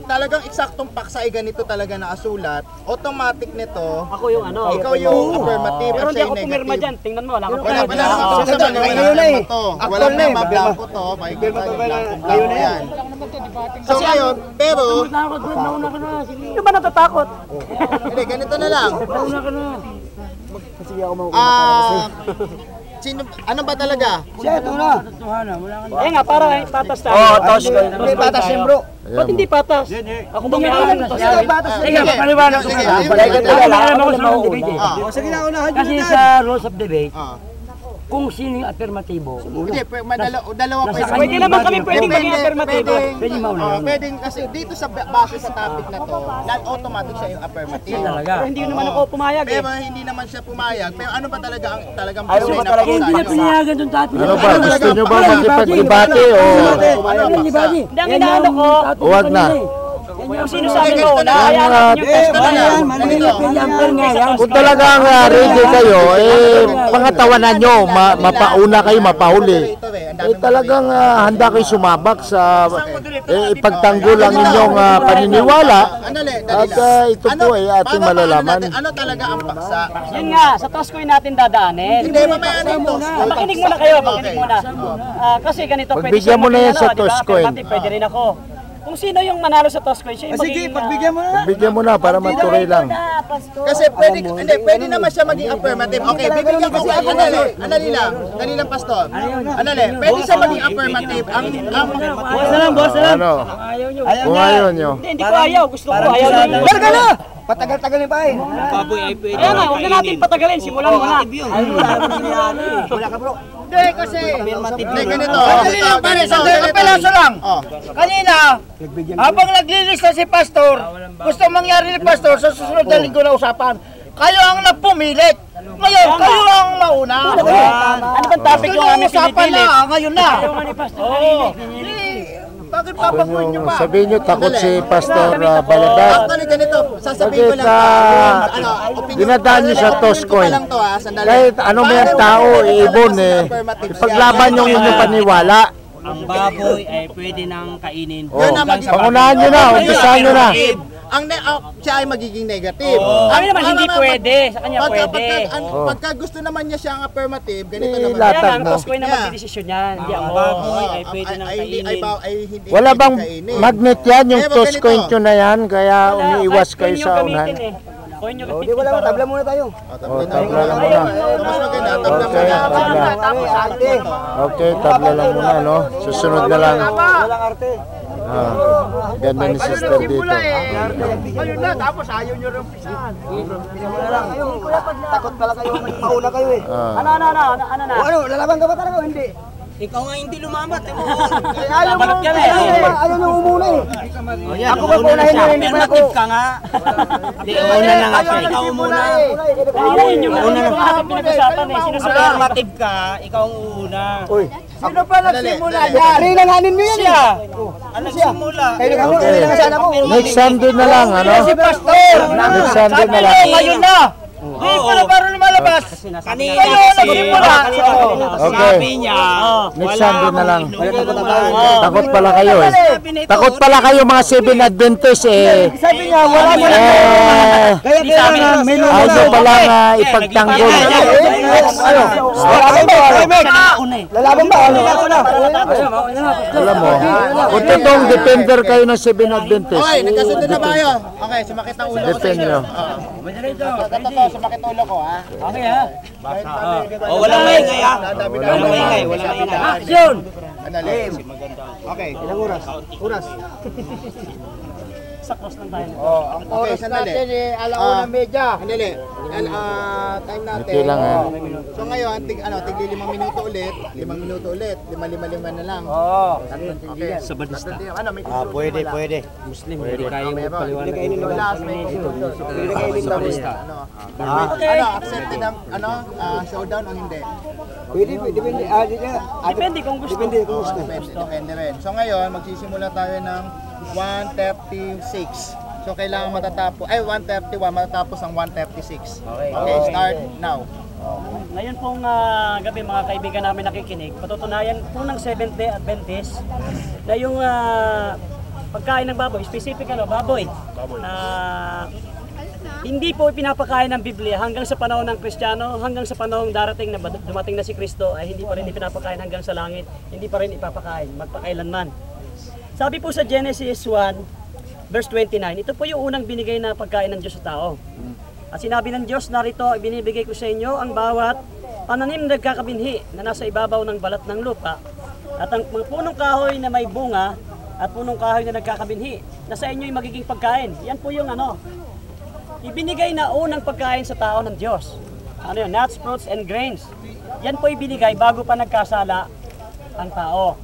talagang eksaktong paksa ay ganito talaga nakasulat, automatic nito, Ako yung ano. ikaw yung affirmative Pero at hindi siya ako yung pumirma negative. dyan. Tingnan mo, wala kang Wala pumirma. nang Oo. sa Ayun na eh. Wala Actual na eh. nang mablangko to, makikita yung blanco yan. So ngayon, pero, Sino ba natatakot? hindi, ganito na lang. Sige ako mauuna. Sino, ano ba talaga? Siya, ito na. Eh nga, para patas tayo. Oo, toss ko. May patas yan bro. Ba't hindi patas? Ako bang meron? Sige, patas yan. Sige, paliwanag ko Sige, na. sige. Alam mo sa debate eh. Sige na, unahan nyo Kasi na. sa rules of debate, Ah. kung sino yung alternatibo, Hindi, dalawa pwede. Pwede naman kami pwedeng maging affirmative. pwede mauna yun. Pwedeng kasi dito sa base sa topic na to, not automatic siya yung affirmative. Talaga. Pero hindi naman ako pumayag eh. Pero hindi naman siya pumayag. Pero ano ba talaga ang talagang Ayaw posible mo na talaga, paksa Hindi na nyo? pinayagan yung topic. Ano ba? Gusto nyo ba makipag-debate o Ano yung debate? Hindi, ang inaano ko, huwag na? kung sino sa amin mauna, hayaan natin yung test ko na. Kung talagang ready kayo, pangatawanan nyo, mapauna kayo, mapahuli. Talagang handa kayo sumabak sa ipagtanggol ang inyong paniniwala. At ito po ay ating malalaman. Ano talaga ang paksa? Yun nga, sa toss coin natin dadaanin. Hindi, mamaya na ito. Makinig muna kayo, makinig muna. Kasi ganito, pwede Pagbigyan siya mo na yan maging sa ano, di ba? toss coin. Affirmative, pwede rin ako. Kung sino yung manalo sa toss coin, siya yung Sige, magiging... pagbigyan mo na. Bigyan mo na para matuloy lang. Kasi pwede naman siya maging affirmative. Okay, bibigyan ko kayo. Andali lang, pastor. Andali, pwede siya maging affirmative. Boss na lang. Ano? Kung ayaw nyo. Hindi ko ayaw. Gusto ko ayaw nyo. Larga na! Patagal-tagal yung pae. Kaya nga, huwag na natin patagalin. Simulan mo na. Wala ka bro. Hindi, kasi... Hindi, ganito. Sandali lang, pare. Sandali, kapelaso lang. Kanina, habang naglilista si Pastor, gusto mangyari ni Pastor sa susunod na linggo na usapan. Kayo ang napumilit. Ngayon, kayo ang mauna. Ano bang topic yung aming usapan pinipilit? na, ngayon na. Bakit papapuin nyo pa? Sabihin nyo, takot si Pastor Baladat. Actually, ganito. Sasabihin ko Bakit lang. dinadaan nyo sa toss coin? Sandali. Kahit ano may tao, ibon ipaglaban yung inyong paniwala. Ang baboy ay pwede nang kainin. Oh, pangunahan nyo na, umpisahan nyo na. Siya ay magiging negative. Kami naman hindi pwede. Sa kanya pwede. Pagka gusto naman niya siyang affirmative, ganito naman. Latag Kaya nga, ang mo. toss coin na magdidesisyon yan. Hindi Ang ako. baboy ay pwede nang kainin. Hindi Wala bang kainin. magnet yan, yung Pero toss ganito. coin nyo na yan, kaya umiiwas Kahit kayo coin sa yung unahan. gamitin eh. Coin yung Di gamitin. wala ka, tabla muna tayo. Oh, tabla lang muna. Mas maganda, tabla Okay, tabla. Arte. Okay, tabla lang muna, no? Susunod na lang. Walang arte. Ganda ni sister dito. Ayun na, tapos ayaw nyo rin pisahan. Takot pala kayo, mauna kayo eh. Ano na? Ano, lalaban ka ba talaga o hindi? Ikaw nga hindi lumamat. Ayaw mo, ayaw nyo umuna eh. Ako ba unahin nyo, hindi ba ako? Affirmative ka nga. Di, una na nga siya. Ikaw muna. Kanina yun yung ating pinag-usapan eh. Sino sa Affirmative ka, ikaw ang uuna. Uy, Sino pa nagsimula yan? doktrina nga ninyo yan eh. Ano simula? Kayo lang sana po. Next Sunday na lang, ano? Si Pastor! Next Sunday na lang. Ngayon na! Di pa na parang lumalabas. Kanina Kayo nagsimula. sabi niya, Next Sunday na lang. Oh. Takot pala kayo eh. Takot pala kayo mga 7 Adventist eh. Sabi niya, wala mo na. Kaya kailangan may ayaw pala nga ipagtanggol. Lalaban ba? Alam mo, kung totoong defender kayo ng 7 Adventist. Okay, nagkasundo na ba kayo? Okay, sumakit ang ulo ko sa Defend inyo. nyo. Totoo, sumakit ang ulo ko ha. Oh, walang maingay ha. Walang maingay, walang maingay. Action! Anali. Okay. Ilang oras? Oras. Sa cross lang tayo. Oh, ang oras natin eh, alauna medya. Andali. Time natin. Ito lang ha. So ngayon, tigli 5 minuto ulit, 5 minuto ulit, 5 na lang. Okay. Sabadista. Ano, may Pwede. Muslim, hindi kayo magpaliwanag. Ano, accepted ang showdown o hindi? Pwede. Depende kung gusto. Depende rin. So ngayon, magsisimula tayo ng 1:36. So kailangan matatapos, 1:31, matatapos ang 1:36. Okay, start now. Ngayon pong gabi mga kaibigan namin nakikinig, patutunayan po ng Seventh-day Adventist na yung pagkain ng baboy, specific baboy, hindi po ipinapakain ng Biblia hanggang sa panahon ng Kristiyano, hanggang sa panahon darating na dumating na si Kristo ay hindi pa rin ipinapakain hanggang sa langit, hindi pa rin ipapakain, magpakailanman. Sabi po sa Genesis 1, verse 29, ito po yung unang binigay na pagkain ng Diyos sa tao. At sinabi ng Diyos, narito, ibinibigay ko sa inyo ang bawat pananim na nagkakabinhi na nasa ibabaw ng balat ng lupa. At ang mga punong kahoy na may bunga at punong kahoy na nagkakabinhi, na sa inyo yung magiging pagkain. Yan po yung ibinigay na unang pagkain sa tao ng Diyos. Ano yun? Nuts, fruits, and grains. Yan po ibinigay bago pa nagkasala ang tao.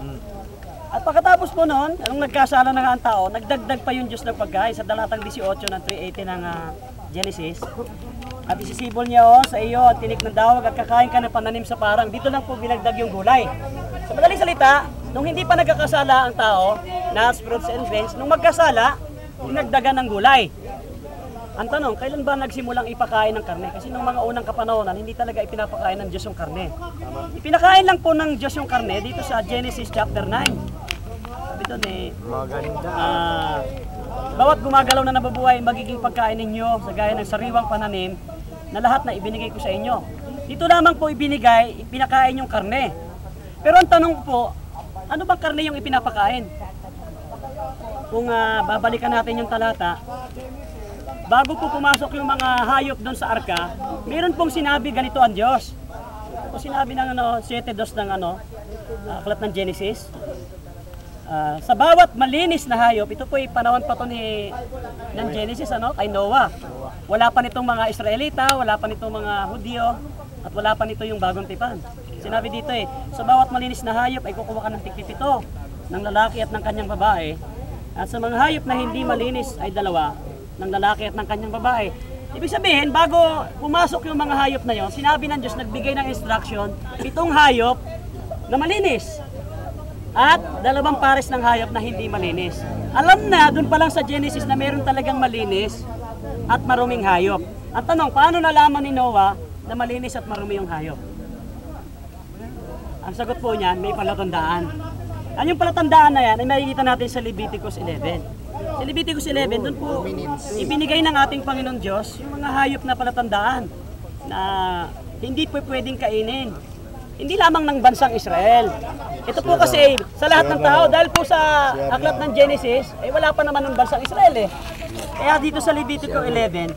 At pagkatapos po noon, anong nagkasala na nga ang tao, nagdagdag pa yung Diyos ng pagkain sa talatang 18 ng 3:18 ng Genesis. At isisibol niya sa iyo at tinik ng dawag at kakain ka ng pananim sa parang. Dito lang po binagdag yung gulay. Sa madaling salita, nung hindi pa nagkakasala ang tao, nuts, fruits, and grains, nung magkasala, dinagdagan ng gulay. Ang tanong, kailan ba nagsimulang ipakain ng karne? Kasi nung mga unang kapanahonan, hindi talaga ipinapakain ng Diyos yung karne. Ipinakain lang po ng Diyos yung karne dito sa Genesis chapter 9. Sabi doon bawat gumagalaw na nababuhay magiging pagkain ninyo sa gaya ng sariwang pananim na lahat na ibinigay ko sa inyo. Dito lamang po ipinakain yung karne. Pero ang tanong po, ano bang karne yung ipinapakain? Kung babalikan natin yung talata, bago po pumasok yung mga hayop doon sa arka, meron pong sinabi ganito ang Diyos. O sinabi ng 7:2 ng aklat ng Genesis. Sa bawat malinis na hayop, ito po ay panahon pa to ng Genesis kay Noah. Wala pa nitong mga Israelita, wala pa nitong mga Hudyo, at wala pa nito yung bagong tipan. Sinabi dito sa bawat malinis na hayop ay kukuha ka ng tig-7 ng lalaki at ng kanyang babae. At sa mga hayop na hindi malinis ay 2 ng lalaki at ng kanyang babae. Ibig sabihin, bago pumasok yung mga hayop na yon, sinabi ng Diyos, nagbigay ng instruction, 7 hayop na malinis. At 2 pares ng hayop na hindi malinis. Alam na, dun pa lang sa Genesis na meron talagang malinis at maruming hayop. Ang tanong, paano nalaman ni Noah na malinis at marumi yung hayop? Ang sagot po niyan, may palatandaan. Ano yung palatandaan na yan ay makikita natin sa Leviticus 11. Sa Leviticus 11, dun po ibinigay ng ating Panginoon Diyos yung mga hayop na palatandaan na hindi po pwedeng kainin. Hindi lamang ng bansang Israel. Ito po kasi sa lahat ng tao, dahil po sa aklat ng Genesis, wala pa naman ng bansang Israel Kaya dito sa Leviticus 11,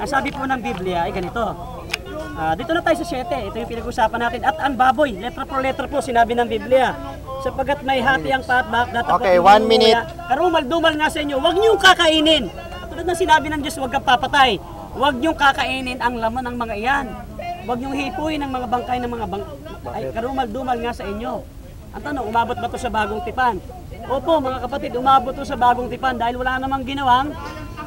ang sabi po ng Biblia ay ganito. Dito na tayo sa 7, ito yung pinag-usapan natin. At ang baboy, letra por letra po sinabi ng Biblia. Sapagkat may hati ang patbak, Okay, 1 minute. Karumal-dumal nga sa inyo, huwag niyong kakainin. Tulad ng sinabi ng Diyos, huwag kang papatay. Huwag niyong kakainin ang laman ng mga iyan. Huwag niyong hipuin ang mga bangkay ng mga karumal-dumal nga sa inyo. Ang tanong, umabot ba ito sa bagong tipan? Opo mga kapatid, umabot ito sa bagong tipan dahil wala namang ginawang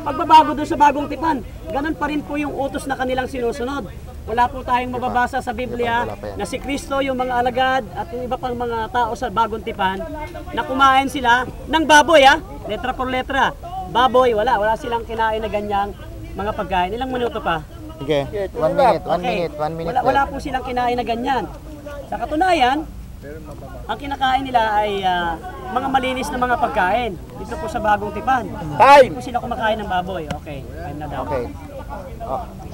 pagbabago doon sa bagong tipan. Ganon pa rin po yung utos na kanilang sinusunod. Wala po tayong mababasa sa Biblia na si Kristo, yung mga alagad at yung iba pang mga tao sa bagong tipan na kumain sila ng baboy letra por letra. Baboy, wala silang kinain na ganyang mga pagkain. Ilang minuto pa? Sige, 1 minute, 1 minute. Wala po silang kinain na ganyan. Sa katunayan, ang kinakain nila ay mga malinis na mga pagkain. Dito po sa Bagong Tipan. Hindi po sila kumakain ng baboy. Okay, time na daw. Okay.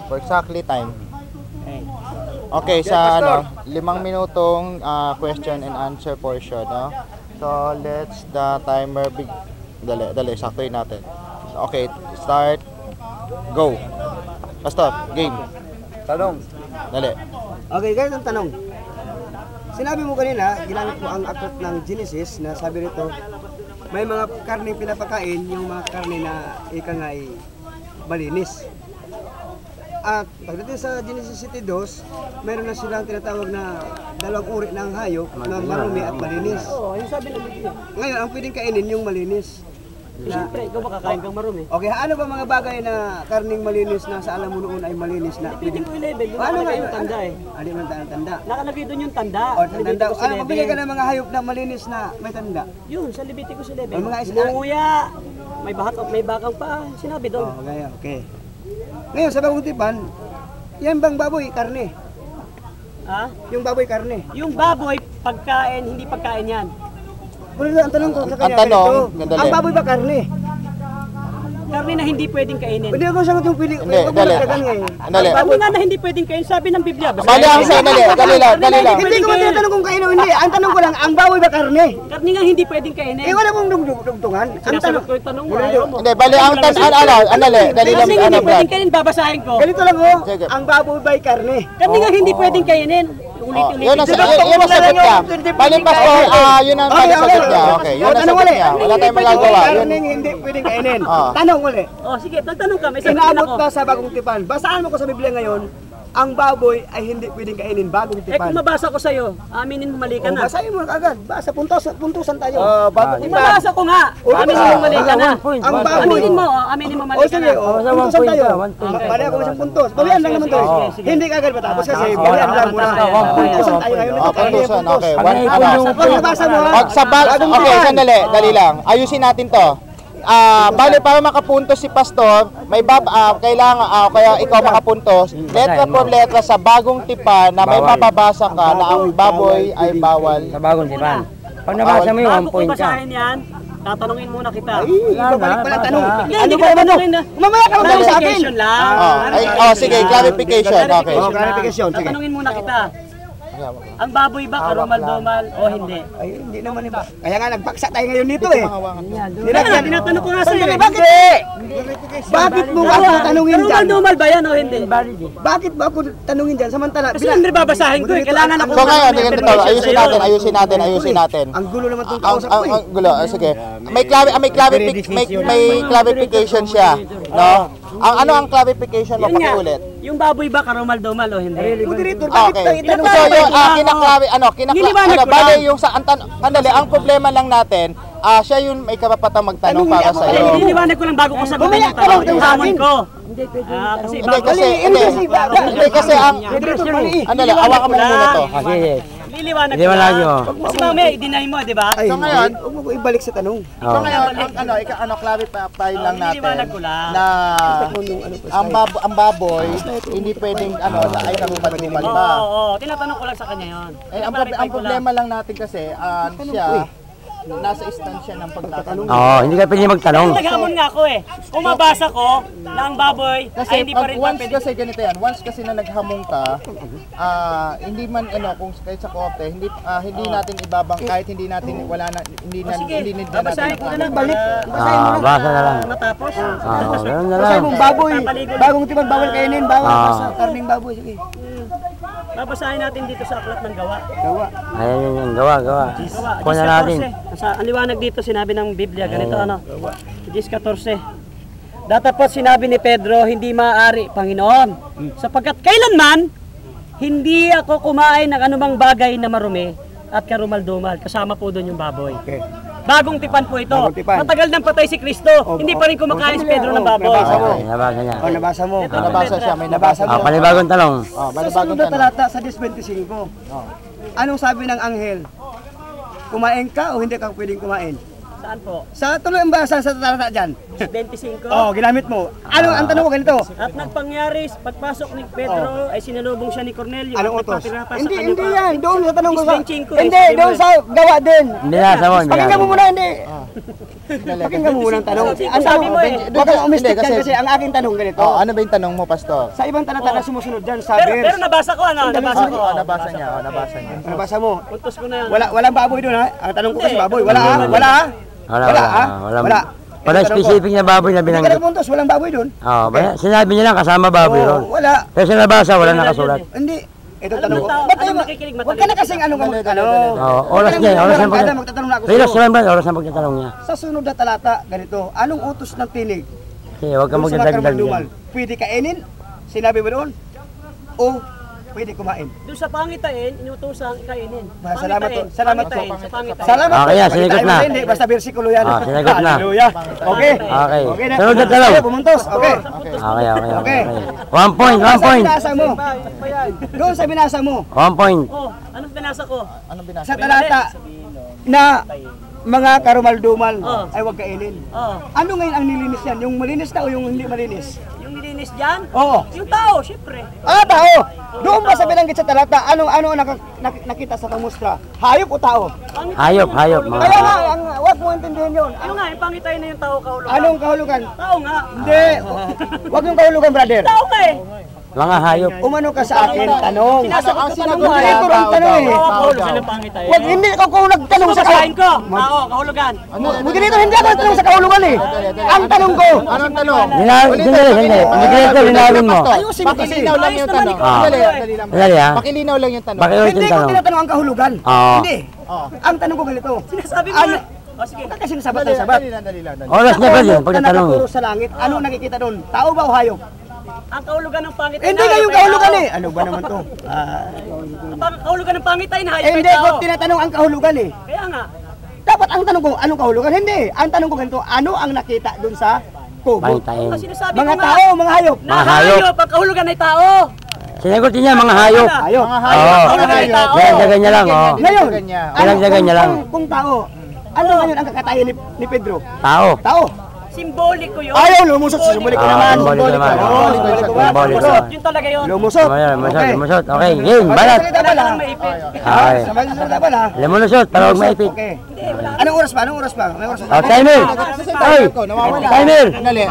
For exactly time. Okay. Okay, sa 5 minutong question and answer portion, no? So, let's the timer dali, saktuin natin. Okay, start. Go. Pastor, game. Tanong. Dali. Okay, guys, ang tanong. Sinabi mo kanina, ginamit mo ang aklat ng Genesis na sabi rito, may mga karneng pinapakain, yung mga karne na ika nga ay malinis. At pagdating sa Genesis 2, meron na silang tinatawag na 2 uri ng hayop na marumi at malinis. Oo, yung sabi ng Biblia. Ngayon, ang pwedeng kainin yung malinis. Siyempre, ikaw makakain kang marumi. Okay, ano ba mga bagay na karning malinis na sa alam mo noon ay malinis na? Levitic ko 11, yung Ano nga nakalagay yung yung tanda eh. Ano yung tanda? Nakalagay doon yung tanda. O, tanda. Leviticus Ano, mabili ka 11. ng mga hayop na malinis na may tanda? Yun, sa Leviticus 11. Ang mga Nguya, may bakang pa, sinabi doon. Oh, ganyan, okay. Ngayon, sa Bagong Tipan, yan bang baboy, karne? Ha? Yung baboy, karne. Yung baboy, pagkain, hindi pagkain yan. Ang tanong ko sa kanya, Ang tanong, ganito, dali. ang baboy ba karne? Karne na hindi pwedeng kainin. Hindi ako sagot yung pili. Hindi, Huwag mo dali. nagdagan ngayon. Dali. Karne nga na hindi pwedeng kainin, sabi ng Biblia. Bali ang sa dali lang. Hindi ko tinatanong kung kain o hindi. Ang tanong ko lang, ang baboy ba karne? Karne nga hindi pwedeng kainin. Eh, wala mong dugtungan. Ang Sinasagot tanong, ko yung tanong mo, ayaw mo. Hindi, bali ang dali lang Karne nga hindi pwedeng kainin, babasahin ko. ganito lang oh, Sige. ang baboy ba karne? Karne nga hindi pwedeng kainin. Ulit-ulit. Yun ang sagot niya. Bali pastor, yun ang sagot niya. Okay, yun ang sagot niya. Wala tayong magagawa. Yun. Karning hindi pwedeng kainin. Oh. Tanong ulit. Oh, sige, tanong ka. May sagot din Inaabot ako. ka sa Bagong Tipan. Basaan mo ko sa Biblia ngayon, ang baboy ay hindi pwedeng kainin Bagong Eh Tipan. kung mabasa ko sa'yo, aminin mo mali ka Oh, na. basahin mo agad. Basa, puntusan tayo. Kung mabasa ko nga, aminin mo mali ka na. Ang baboy. Aminin mo, aminin mo mali O ka sige, na. puntusan tayo. Bali ako isang puntos. Bawian lang naman to. sige. Hindi ka agad matapos kasi bawian lang muna. Puntusan tayo ngayon. Puntusan, okay. Pag nabasa mo ha. Okay, sandali, dali lang. Ayusin natin to. Bali para makapuntos si pastor, may kailangan kaya ikaw makapuntos letra por letra sa Bagong Tipan na may mababasa ka na ang baboy ay bawal. Sa Bagong Tipan. Pag nabasa mo yung 1 Bago ko point ka. basahin yan, tatanungin muna kita. Ibabalik pala tanong. Hindi, Ano hindi ba ka naman? tatanungin na. Mamaya ka magtanong sa akin. Clarification lang. Sige, clarification. Okay. Oh, clarification, sige. Tatanungin muna kita. Ang baboy ba karumal-dumal o hindi? Ay, hindi naman iba. Kaya nga nagpaksa tayo ngayon dito eh. Kaya tinatanong ko nga sa'yo. Bakit mo ako tanungin dyan? Karumal-dumal ba yan o hindi? Bakit ba ako tanungin dyan? Samantala, Kasi ang babasahin ko eh. Kailangan ako So ngayon, ayusin natin. ang gulo naman itong kausap ko eh. Ang gulo, sige. May clarification siya, no? Ang clarification mo Yun nga, pakiulit. yung baboy ba karumal-dumal o hindi? Moderator, bakit Okay. tayo itanong So yung Niliwanag ko bali lang. yung sa ang problema lang natin, siya yung may karapatang magtanong para sa iyo. Niliwanag ko lang bago ko sagutin yung tanong. Yung hamon ko. Kasi bago Hindi kasi ang hawakan mo muna to. Sige. niliwanag ko Niliwanag nyo. lang. Kasi mamaya i-deny mo, di ba? Ay, So ngayon, huwag mo ko ibalik sa tanong. So ngayon, clarify lang natin Niliwanag ko lang. na ang baboy hindi pwedeng ay karumal-dumal ba. Oo, tinatanong ko lang sa kanya yun. Ang problema lang natin kasi siya nasa istansya ng pagtatanong. Oo, hindi ka pwede magtanong. Naghamon nga ako eh. Kung mabasa ko na ang baboy Kasi ay hindi pa rin once pwede. kasi ganito yan, once kasi na naghamong ka, hindi man kung kahit sa korte, hindi natin ibabang kahit hindi natin hindi natin Babasahin ko na lang. Balik. Basa na lang. Matapos. Ganun na Kasi lang. mong baboy, bagong tipan, bawal kainin, bawal sa karning baboy. Sige. Babasahin natin dito sa aklat ng gawa. Gawa. Ayun yung gawa. Gawa, Kuha na natin. 10:14. Ang liwanag dito sinabi ng Biblia, ganito 10:14. Datapot sinabi ni Pedro, hindi maaari, Panginoon, sapagkat kailanman hindi ako kumain ng anumang bagay na marumi at karumal-dumal. Kasama po doon yung baboy. Okay. Bagong tipan po ito. Bagong tipan. Matagal nang patay si Kristo. Hindi pa rin kumakain si Pedro ng baboy. Nabasa mo. Okay, nabasa niya. Oh, nabasa mo. nabasa siya, may nabasa. Panibagong talong. Sa Bagong sunod na tanong. talata sa 10:25. Anong sabi ng anghel? Kumain ka o hindi ka pwedeng kumain? Saan po? Sa tuloy ang basa sa talata dyan. 25. Oh, ginamit mo. Ano ang tanong ko ganito? At nagpangyari, pagpasok ni Pedro, ay sinalubong siya ni Cornelio. Anong at utos? nagpapirapa sa Hindi, kanyang hindi yan. Doon sa tanong ko sa... 25, Hindi, doon sa gawa din. Binasa mo, Pakinggan mo muna, hindi. Ah. Pakinggan mo muna ang tanong. Ang Sabi mo eh. Huwag kang umistik Hindi, dyan kasi- kasi ang aking tanong ganito. Oh, ano ba yung tanong mo, Pastor? Sa ibang talata na sumusunod dyan sa Pero verse. nabasa ko, ano? Nabasa ko. Nabasa niya, nabasa niya. Ano basa mo? Puntos ko na yan. Walang baboy doon ha? Ang tanong ko kasi Hindi. baboy. Wala ha? Wala ha? Wala. Wala. Walang specific na baboy na Hindi ka binanggit. nagpuntos, walang baboy doon. Oo, sinabi niya lang kasama baboy ron. Oo, wala. Pero sa nabasa, wala nakasulat. Hindi. Ito Alam tanong ng ko. tao, Ba't ano tayo makikinig, Huwag ka na kasing ano. Oo, oras niya, oras ng pagtatanong. Magtatanong na ako Relax sa'yo. naman ba? Oras ng pagtatanong niya. Sa sunod na talata, ganito. Anong utos ng tinig? Sige, huwag kang Doon sa mga magdadagdag karmaldumal? yan. Pwede kainin? Sinabi mo doon? O pwede kumain? Doon sa pangitain, inutusan kainin. Salamat Pangitain, to. Salamat to. pangitain, sa pangitain. Salamat Okay, po. yan, sinigot Tayo na. Hindi, basta versikulo yan. Sinigot na. Hallelujah. Okay. Okay. Okay na. Sunod na tanong. Tayo, pumuntos. Okay. Okay. 1 point, 1 Doon sa point. binasa mo. Doon sa binasa mo. 1 point. Oh, anong binasa ko? Sa talata na mga karumaldumal Oh. ay huwag kainin. Oh, Ano ngayon ang nilinis yan? Yung malinis na o yung hindi malinis? yung nilinis dyan? Oo. Yung tao, syempre. Tao! Doon ba sa binanggit sa talata, ano nakita sa pamustra? Hayop o tao? Hayop. Kaya nga, huwag mo intindihin yun. Ano nga, yung pangitain na yung tao kahulugan. Anong kahulugan? Tao nga. Hindi. Huwag yung kahulugan, brother. Tao ka eh. Mga hayop. Umano ka sa akin, tanong. Sinasagot ko tanong mo Hindi eh. ko rin tanong eh. Tao kahulugan ng pangitain. Huwag, hindi ako kung nagtanong sa Pagkain ko, tao, kahulugan. Huwag dito, hindi ako nagtanong sa kahulugan eh. Ang tanong ko, Anong tanong? Hindi. Linawin mo. ayusin mo kasi. Pakilinaw lang yung Ayos naman tanong. ikaw. Dali lang. Dali ha. Pakilinaw lang yung tanong. Pakiulit Hindi yung ko tanong. tinatanong ang kahulugan. Oo. Hindi. Ang tanong ko ganito. Sinasabi mo Ano? na. O sige. Kasi sabat na sabat. Dali lang. Oras niya pa yun, Na pagtatanong nakaturo sa langit, ano nakikita doon? Tao ba o hayop? Ang kahulugan ng pangitain Hindi nga yung kahulugan eh. Ano ba naman to? Ang kahulugan ng pangitain, hayop ay Hindi ko tao. tinatanong ang kahulugan eh. Kaya nga. Dapat ang tanong ko, anong kahulugan? Hindi. Ang tanong ko ganito, ano ang nakita doon sa kubo? Pangitain. Ang sinasabi Mga ko nga. tao, mga hayop. Na Mga hayop. hayop, ang kahulugan ay tao. Sinagutin niya mga hayop. Hayop. Oo. Pinagdagan niya lang. Oo. Ngayon, Pinagdagan niya lang. Kung tao, ano ngayon ang kakatayan ni Pedro? Tao. Tao. Simboliko yun. Ayaw, lumusot. Sumuli ko naman. Simboliko naman. Simboliko. Yun talaga yun. Lumusot. Lumusot. Okay, game. Balat. Salita ba lang? Okay. Sabay salita ba lang? Lumusot, para huwag maipit. Okay. Anong oras pa? Anong oras pa? May oras pa? Oh, timer. Oy, timer. Dali,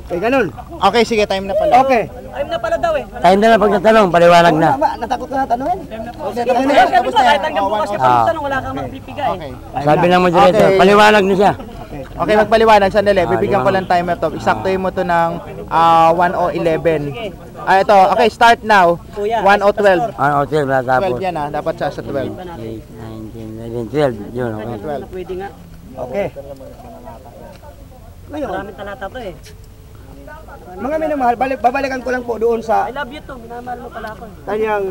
Okay, ganun. okay, sige, time na pala. Okay. Ayun na pala daw eh. Time na lang pagtatanong, paliwanag na. Natakot ka na tanungin? Tapos na, kahit hanggang bukas ka pa tanong, wala kang magbibigay. Sabi lang mo dito, Okay. paliwanag na siya. Okay, magpaliwanag. Sandali, bibigyan ko lang timer to. Eksaktuhin mo to ng 1:11. Ito, okay, start now. 1:12. Ano, hotel, 12 matapos. yan dapat sa 12. 8, 9, 10, 11, 12. Yun, okay. 12. Pwede nga. Okay. Ngayon, Maraming talata pa eh. mga minamahal, babalikan ko lang po doon sa I love you to, minamahal mo pala ako eh. kanyang,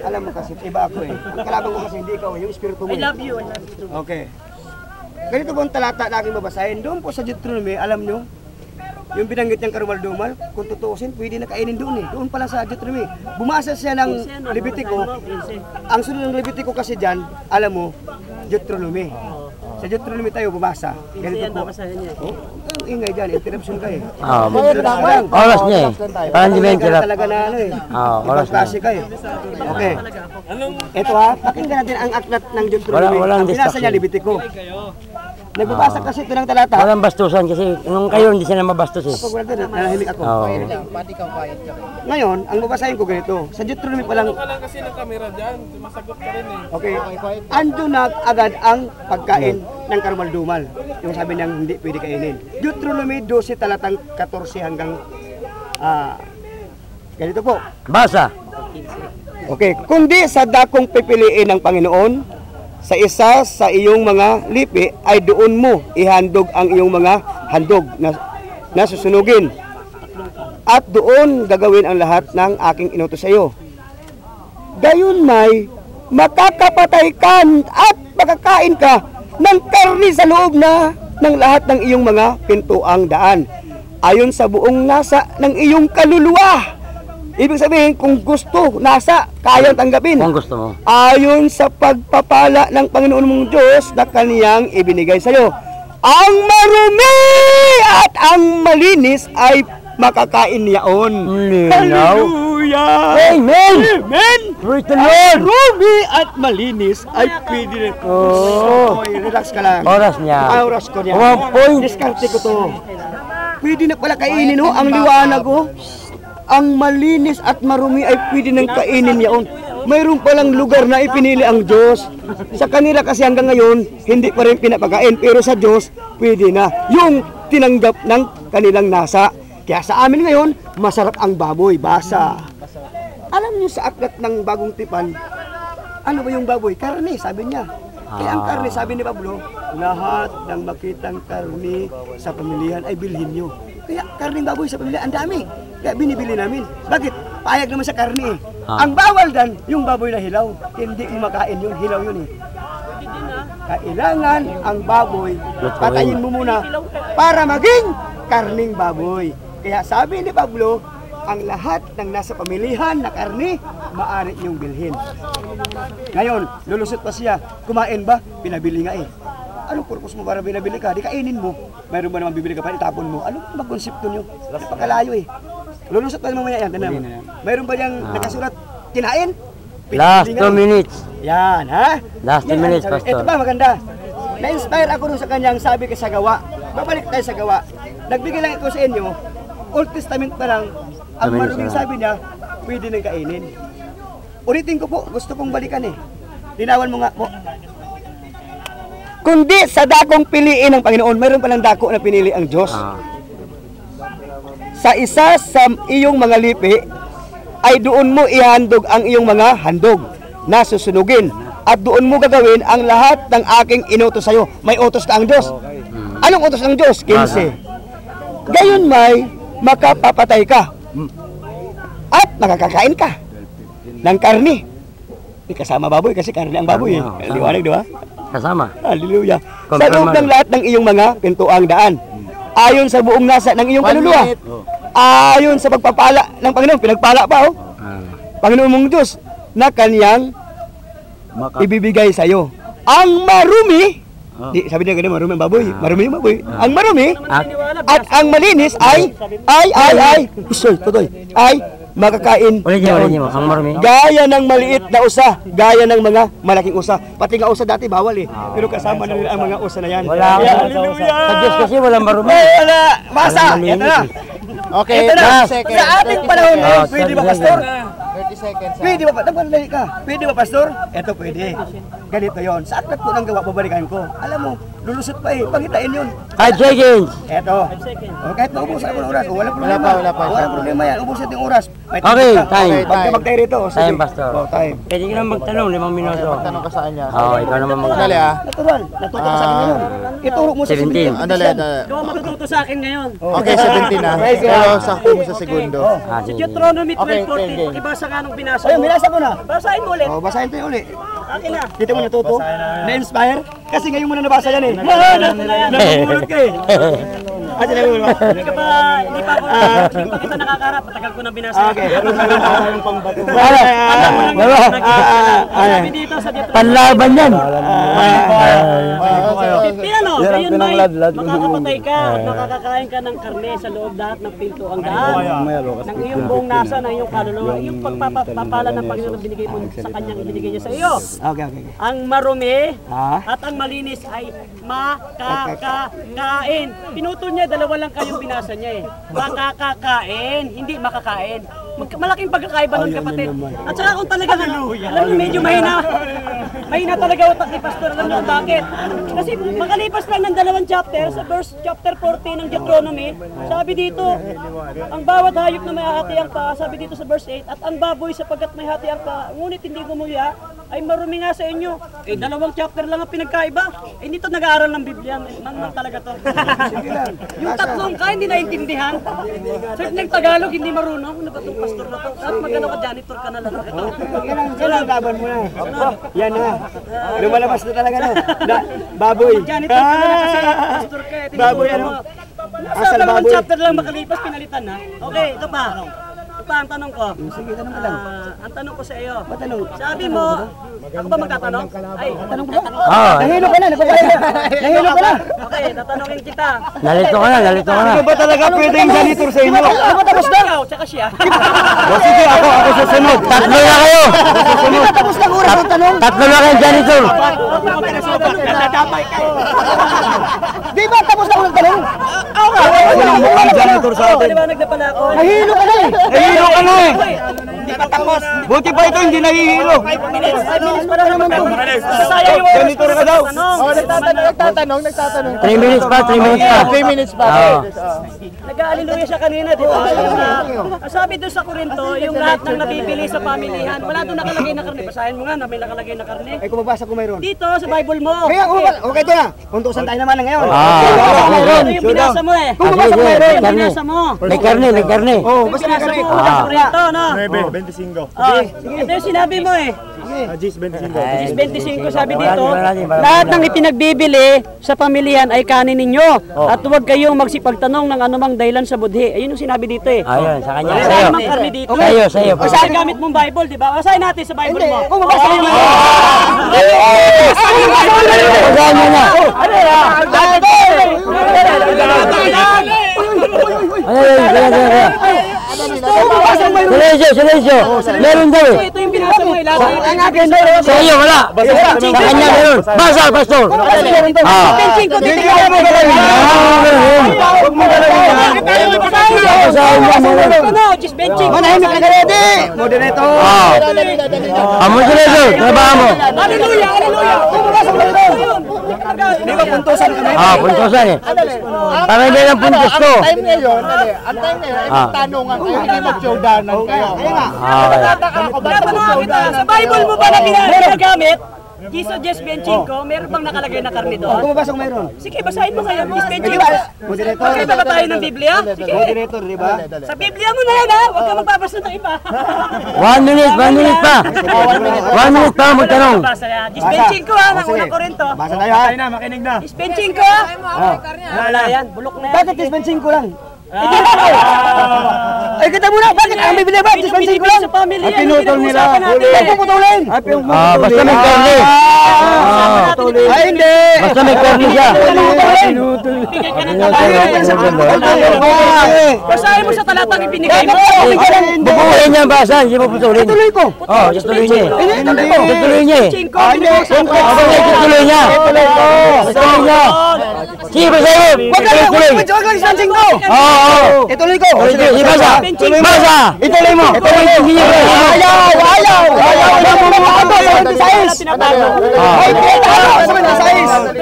alam mo kasi, iba ako eh. Ang kalaban ko kasi hindi ikaw, yung espiritu mo. I eh. love you too. Okay. Ganito po ang talata na aking babasahin. Doon po sa Deuteronomy, alam nyo, yung binanggit niyang karumal-dumal, kung tutuusin, pwede na kainin doon eh. Doon pala sa Deuteronomy. Bumasa siya ng Levitico. Ang sunod ng Levitico kasi dyan, alam mo, Deuteronomy. Sa Deuteronomy tayo bumasa. Ganito po. Babasahin niya. Oh, ang ingay dyan, interruption ka eh. Oras niya eh. Parang di ba yung kirap? Talaga na ano eh. Oras na. Klase ka eh. Okay. Ito ha, pakinggan natin ang aklat ng Deuteronomy. Walang Ang binasa distraction. niya, Levitico. Nagbabasa kasi ito ng talata. Walang bastusan kasi nung kayo hindi sila mabastos eh. Pag wala din, nanahimik ako. Oo. Ngayon, ang babasahin ko ganito. Sa Deuteronomy pa lang, Kasi ng camera dyan, sumasagot ka rin eh. okay, ando na agad ang pagkain ng karumal-dumal. Yung sabi niyang hindi pwede kainin. Deuteronomy 12 talatang 14 hanggang ganito po. Basa. Okay, kundi sa dakong pipiliin ng Panginoon, sa isa sa iyong mga lipi ay doon mo ihandog ang iyong mga handog na susunugin. At doon gagawin ang lahat ng aking inutos sa iyo. Gayon may makakapatay ka at makakain ka ng karni sa loob na ng lahat ng iyong mga pintuang daan. Ayon sa buong nasa ng iyong kaluluwa. Ibig sabihin, kung gusto, nasa, kayang tanggapin. Kung gusto mo. Ayon sa pagpapala ng Panginoon mong Diyos na kaniyang ibinigay sa iyo. Ang marumi at ang malinis ay makakain niyaon. Hallelujah! Amen! Amen! Praise the Lord! Marumi at malinis ay pwede rin. Oo. Relax ka lang. Oras niya. Oras ko niya. 1 point. Diskarte ko to. Pwede na pala kainin, oh. Ang liwanag, oh. Ang malinis at marumi ay pwede nang kainin niyaon. Mayroon palang lugar na ipinili ang Diyos. Sa kanila kasi hanggang ngayon, hindi pa rin pinapakain. Pero sa Diyos, pwede na. Yung tinanggap ng kanilang nasa. Kaya sa amin ngayon, masarap ang baboy, basa. Alam niyo sa aklat ng Bagong Tipan, ano ba yung baboy? Karne, sabi niya. Kaya ang karne, sabi ni Pablo, lahat ng makitang karne sa pamilyan ay bilhin niyo. Kaya karning baboy sa pamilya, ang dami. Kaya binibili namin. Bakit? Payag naman sa karne. Ang bawal dan, yung baboy na hilaw. Hindi mo makain yun, hilaw yun eh. Kailangan ang baboy, patayin mo muna para maging karning baboy. Kaya sabi ni Pablo, ang lahat ng nasa pamilihan na karne, maaari yung bilhin. Ngayon, lulusot pa siya. Kumain ba? Pinabili nga eh. Anong purpose mo para binabili ka? Di kainin mo. Mayroon ba naman bibili ka pa, itapon mo? Ano ba konsepto nyo? Napakalayo eh. Lulusot pa mamaya yan. Mayroon ba yung nakasulat, kinain? Last 2 minutes. Yan, ha? Last 2 minutes, Pastor. Ito ba, maganda. Na-inspire ako dun sa kanyang sabi ka sa gawa. Babalik tayo sa gawa. Nagbigay lang ito sa inyo. Old Testament pa lang. Ang maruming sabi niya, pwede nang kainin. Ulitin ko po, gusto kong balikan eh. Linawan mo nga po. Kundi sa dakong piliin ng Panginoon, mayroon palang dako na pinili ang Diyos. Sa isa sa iyong mga lipi, ay doon mo ihandog ang iyong mga handog na susunugin. At doon mo gagawin ang lahat ng aking inutos sa iyo. May utos na ang Diyos. Anong utos ng Diyos? 15. Gayon may makapapatay ka. At makakakain ka ng karne. Di kasama baboy kasi karne ang baboy eh. Liwanag, di ba? Kasama. Hallelujah. Sa loob ng lahat ng iyong mga pintuang daan. Ayon sa buong nasa ng iyong kaluluwa. Ayon sa pagpapala ng Panginoon. Pinagpala pa, oh. Panginoon mong Diyos na kaniyang ibibigay sa iyo. Ang marumi, sabi niya ganun, marumi ang baboy. Marumi yung baboy. Ang marumi at ang malinis ay makakain Ulit ang marumi. gaya ng maliit na usa, gaya ng mga malaking usa. Pati nga usa dati bawal eh. Pero kasama na rin ang mga usa na yan. Wala Hallelujah. Sa Diyos kasi walang marumi. Wala. Basa. Ito na. Okay, Ito na. 30 seconds. Sa ating panahon, pwede ba, Pastor? 30 seconds. Pwede ba? Nagpalali ka. Pwede ba, Pastor? Ito pwede. Ganito yon. Sa aklat po ng gawa, babalikan ko. Alam mo, lulusot pa eh. Pangitain yun. 5 seconds. Ito. Kahit maubusan ako ng oras. Wala problema. Wala problema yan. Ubusan yung oras. Okay, time. Magkabagtay rito. Time, Pastor. Time. Pwede ka naman magtanong, 5 minuto. Tanong ka sa kanya. Oo, ikaw naman Dali ah. Natural. Natuto ka sa akin ngayon. Ituro mo sa 17. Andali. Ikaw ang matututo sa akin ngayon. Okay, 17 na. Pero sakto mo sa segundo. Sa Deuteronomy Okay, 12:14, pakibasa nga nung binasa Ayun, mo. binasa ko na. Basahin mo ulit. Basahin tayo uli. Akin na. Kita mo natuto? Na-inspire? Kasi ngayon mo na nabasa yan eh. Namumulot ka eh. At sinabi mo. Hindi pa kita nakakarap. Patagal ko na binasa. Okay. Sabi dito sa Deuteronomy. Panlaban yan. Piano, gayon may makakapatay ka, makakakain ka ng karne sa loob lahat ng pinto ang daan. Ng iyong buong nasa, ng iyong kaluluwa, yung pagpapala ng Panginoon na binigay mo sa kanyang ibinigay niya sa iyo. Okay. Ang marumi at ang malinis ay makakakain. Pinutol niya, dalawa lang kayong binasa niya eh. Makakakain, hindi makakain. Malaking pagkakaiba nun, kapatid. At saka kung talaga, alam niyo, medyo mahina talaga utak ni Pastor. Alam niyo kung bakit? Kasi makalipas lang ng 2 chapter, sa chapter 14 ng Deuteronomy, sabi dito, ang bawat hayop na may hati ang paa, sabi dito sa verse 8, at ang baboy sapagkat may hati ang paa, ngunit hindi gumuya, ay marumi nga sa inyo. 2 chapter lang ang pinagkaiba. Hindi to nag-aaral ng Biblia, man talaga to. Yung tatlong ka, hindi naintindihan. Sir, ng Tagalog, hindi marunong. Ano ba itong pastor na to? At magano ka, janitor ka na lang. Yan ang laban mo na. Yan na. Lumalabas na talaga na. Baboy. Janitor ka na kasi pastor ka. Baboy ano? Nasa 2 chapter lang makalipas, pinalitan na. Okay, ito pa. Pa, ang tanong ko. Sige, tanong mo lang. Ang tanong ko sa iyo. Matanong. Sabi mo, ako ba magtatanong? Ay, Tanong ko ba? Ah, Nahilo ka na, nahilo ka na. okay, tatanungin kita. nalito ka na, nalito ka na. Ano ba talaga pwede yung janitor sa inyo? Ano ba tapos na? Ikaw, tsaka siya. O sige, ako susunod. Tatlo na kayo. Hindi ba tapos na oras ng tanong? Tatlo na kayo, janitor. Di ba tapos na oras ng tanong? Walang janitor sa atin. Paliwanag na pala ako. Nahilo ka na eh. Nahilo ka na eh. Hindi pa tapos. Buti pa ito hindi nahihilo. 5 minutes pa lang naman to. Sayang yung oras. Janitor ka daw. Nagtatanong. 3 minutes pa, 3 minutes pa. 3 minutes pa. Oo. Nag-aaliluya siya kanina, di ba? Ang sabi doon sa Korinto, yung lahat ng nabibili sa pamilihan, wala doon nakalagay na karne. Basahin mo nga na may nakalagay na karne. Ay, kung mabasa ko mayroon. Dito, sa Bible mo. Kaya, okay ito na. Puntusan tayo naman na ngayon. Ano yung binasa mo eh? Kung mabasa ko mayroon. Yung binasa mo. May karne, may karne. Oh, Yung basta may binasa karne. mo sa Korinto, no? 9:25. Ito yung sinabi mo eh. 10:25. 25 sabi dito, lahat ng ipinagbibili sa pamilyan ay kanin ninyo at huwag kayong magsipagtanong ng anumang dahilan sa budhi. Ayun yung sinabi dito eh. Ayun, sa kanya, Wala sa'yo. namang karne dito. Sa'yo, sa'yo. Kasi gamit mong Bible, di ba? Basahin natin sa Bible mo. Kung mabasa ko mayroon. Basahin mo na. Ano yan? Silencio, silencio. Meron daw eh. Ito yung binasa mo eh. Sa iyo, wala. Sa kanya meron. Basa, pastor. Ah. Benching ko dito. Huwag mo galawin yan. Basahin mo muna. Ano? Just benching. Manahimik ka na ready. Moderator. Ah. Amo silencio, trabaho mo. Hallelujah, hallelujah. Di ba puntusan kami? Ah, puntosan eh. Para hindi ng puntos ko. Ang time ngayon, tanungan kayo, hindi mag-showdownan kayo. Ah, Tatanungin kita, sa Bible mo ba na ginagamit? Giso Jess benching ko, meron bang nakalagay na karne Kung doon? mabasa ko mayroon. Sige, basahin mo ngayon. Jess Di benching ba? ko. Moderator. Magkita ba tayo ng Biblia? Sige. Moderator, di ba? Sa Biblia mo na yan ha. Huwag ka magbabasa ng iba. 1 minute pa. 1 minute pa magtanong. Basa yan. Jess benching ko ha. Ng unang Korinto. Basa tayo ha. Makinig na. Jess benching ko ha. Wala yan. Bulok na yan. Bakit dispensing ko lang? Ay, kita muna, bakit ang bibili ba? Dispensing ko lang. Sa pamilya. Ay, pinutol nila. Ay, puputulin. Ah, basta may karne. Ay, hindi. Basta may karne siya. Basahin mo sa talatang ibinigay mo. Bukuhin niya ang basa, hindi mo putulin. Tuloy ko. Oh, tutuloy niya eh. Tuloy ko. Tutuloy niya eh. Benching ko. binubuksan ko. Okay, tutuloy niya. Tutuloy niya. Sige, basahin. Wag lang, wag lang dispensing ko. Oo. Ituloy ko. Sige, basa. Basa. Ituloy mo. Ituloy niya. Ayaw. Ayaw mo mga ato sa 26. Ay, pinita ako sa 26.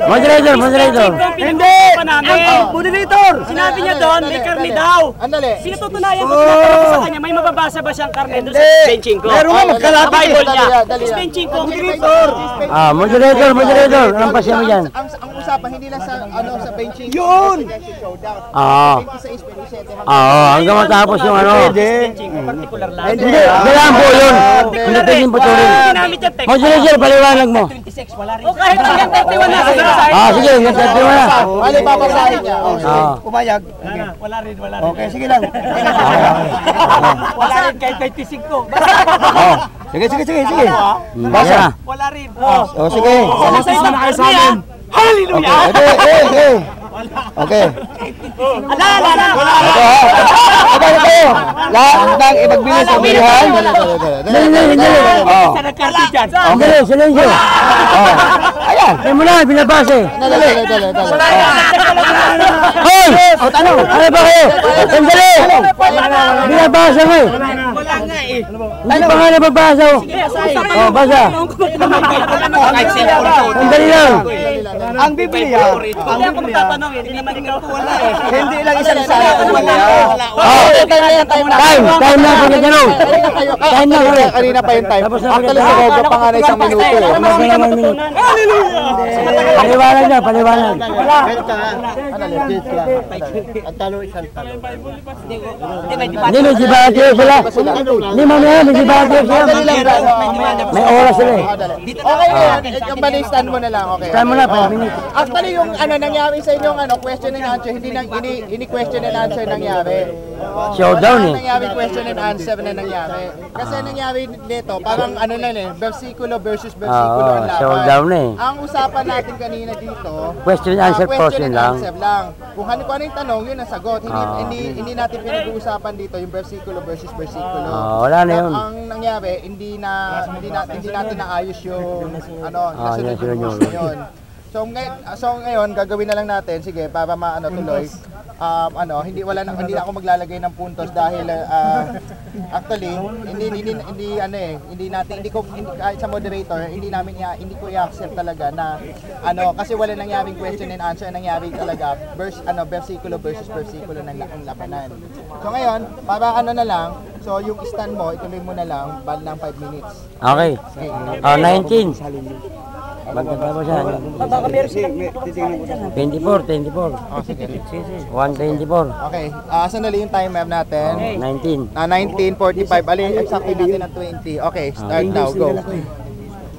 Moderator. Hindi. Moderator. Sinabi niya doon, may karne daw. Andali. Sino tutunayan ko tinatanong ko sa kanya, may mababasa ba siyang karne doon sa benching ko? Meron nga, Sa magkalapit. Bible niya. Dali. Sa benching ko. Ah, moderator. Anong pasya mo dyan? Ang usapan hindi lang sa sa benching. Yun. Showdown. Oo. Sa Espiritu Oo, hanggang matapos yung ano. Benching ko, particular lang. Hindi, kailangan po yun. Hindi pwedeng putulin. Ginamit yung text. Moderator, paliwanag mo. O kahit hanggang 31 na, sige basahin. Ah, sige, nagsabi mo na. Bali, babasahin niya. Ah. Pumayag. Wala rin. Okay, sige lang. Wala rin kahit 25. Oh. Sige. Basa. Wala rin. Oh, sige. Sama na kayo sa amin. Hallelujah! Okay. Ala! Okay kayo. Lahat ng ipagbili sa bilihan. Dali. Oh. Sa nagkarti dyan. Dali, silencio. Ayan. Ay mo na, binabasa eh. Dali. Hoy! Ano ba kayo? Sandali! Binabasa mo eh. Wala nga eh. Hindi pa nga nababasa oh. Oh, basa. Sandali lang. Ang Biblia. Hindi ako magtatanong eh. Hindi naman ikaw wala eh. Hindi lang isang sala ang Biblia. Time na pagkatanong. Time na ulit. Kanina pa yung time. Tapos na Actually, sa Robra pa nga na isang minuto eh. Paliwanag na, paliwanag. Hindi, may debate sila. Hindi, mamaya, may debate sila. May oras sila eh. Okay yan. Yung balistan mo na lang. Okay. Time mo na, 5 minutes. Actually, yung nangyari sa inyong question and answer, hindi question and answer nangyari. Showdown Wala eh. nangyari question and answer na nangyari. Kasi nangyari nito, parang ano na versikulo versus versikulo ang laban. Showdown eh. Ang usapan natin kanina dito, Question and answer portion lang. Kung ano yung tanong, yun ang sagot. Hindi natin pinag-uusapan dito yung versikulo versus versikulo. Wala na yun. Ang nangyari, hindi natin naayos yung nasunod yung rules na yun. So ngayon gagawin na lang natin, sige, para tuloy. Hindi ako maglalagay ng puntos dahil actually hindi kahit sa moderator hindi ko i-accept talaga na kasi wala nangyaring question and answer, nangyari talaga versikulo versus versikulo ng labanan. So ngayon, para na lang, so yung stand mo, ituloy mo na lang, bal ng 5 minutes. Okay. 19. Maganda ba siya? Baka meron sila. 24. Oh, sige. 124. Okay, sandali yung timer natin. 19. 19:45. Alin, exactly natin ang 20. Okay, start now. Go.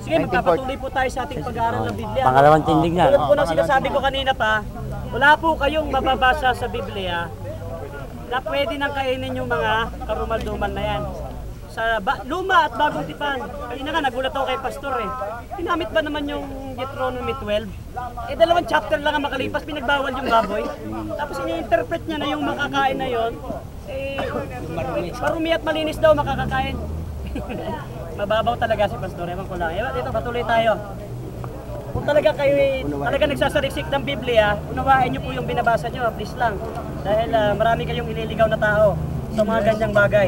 Sige, magpapatuloy po tayo sa ating pag-aaral ng Biblia. Pangalawang tindig na. Tulad po ng sinasabi ko kanina pa, wala po kayong mababasa sa Biblia na pwede nang kainin yung mga karumal-dumal na yan. Sa luma at bagong tipan. Kanina nga, nagulat ako kay Pastor eh. Pinamit ba naman yung Deuteronomy 12? Dalawang chapter lang ang makalipas, pinagbawal yung baboy. Tapos ini-interpret niya na yung makakain na yon, marumi at malinis daw makakakain. Mababaw talaga si Pastor, ewan ko lang. Dito, patuloy tayo. Kung talaga kayo talaga nagsasaliksik ng Biblia, unawain niyo po yung binabasa niyo, please lang. Dahil marami kayong ililigaw na tao sa mga ganyang bagay.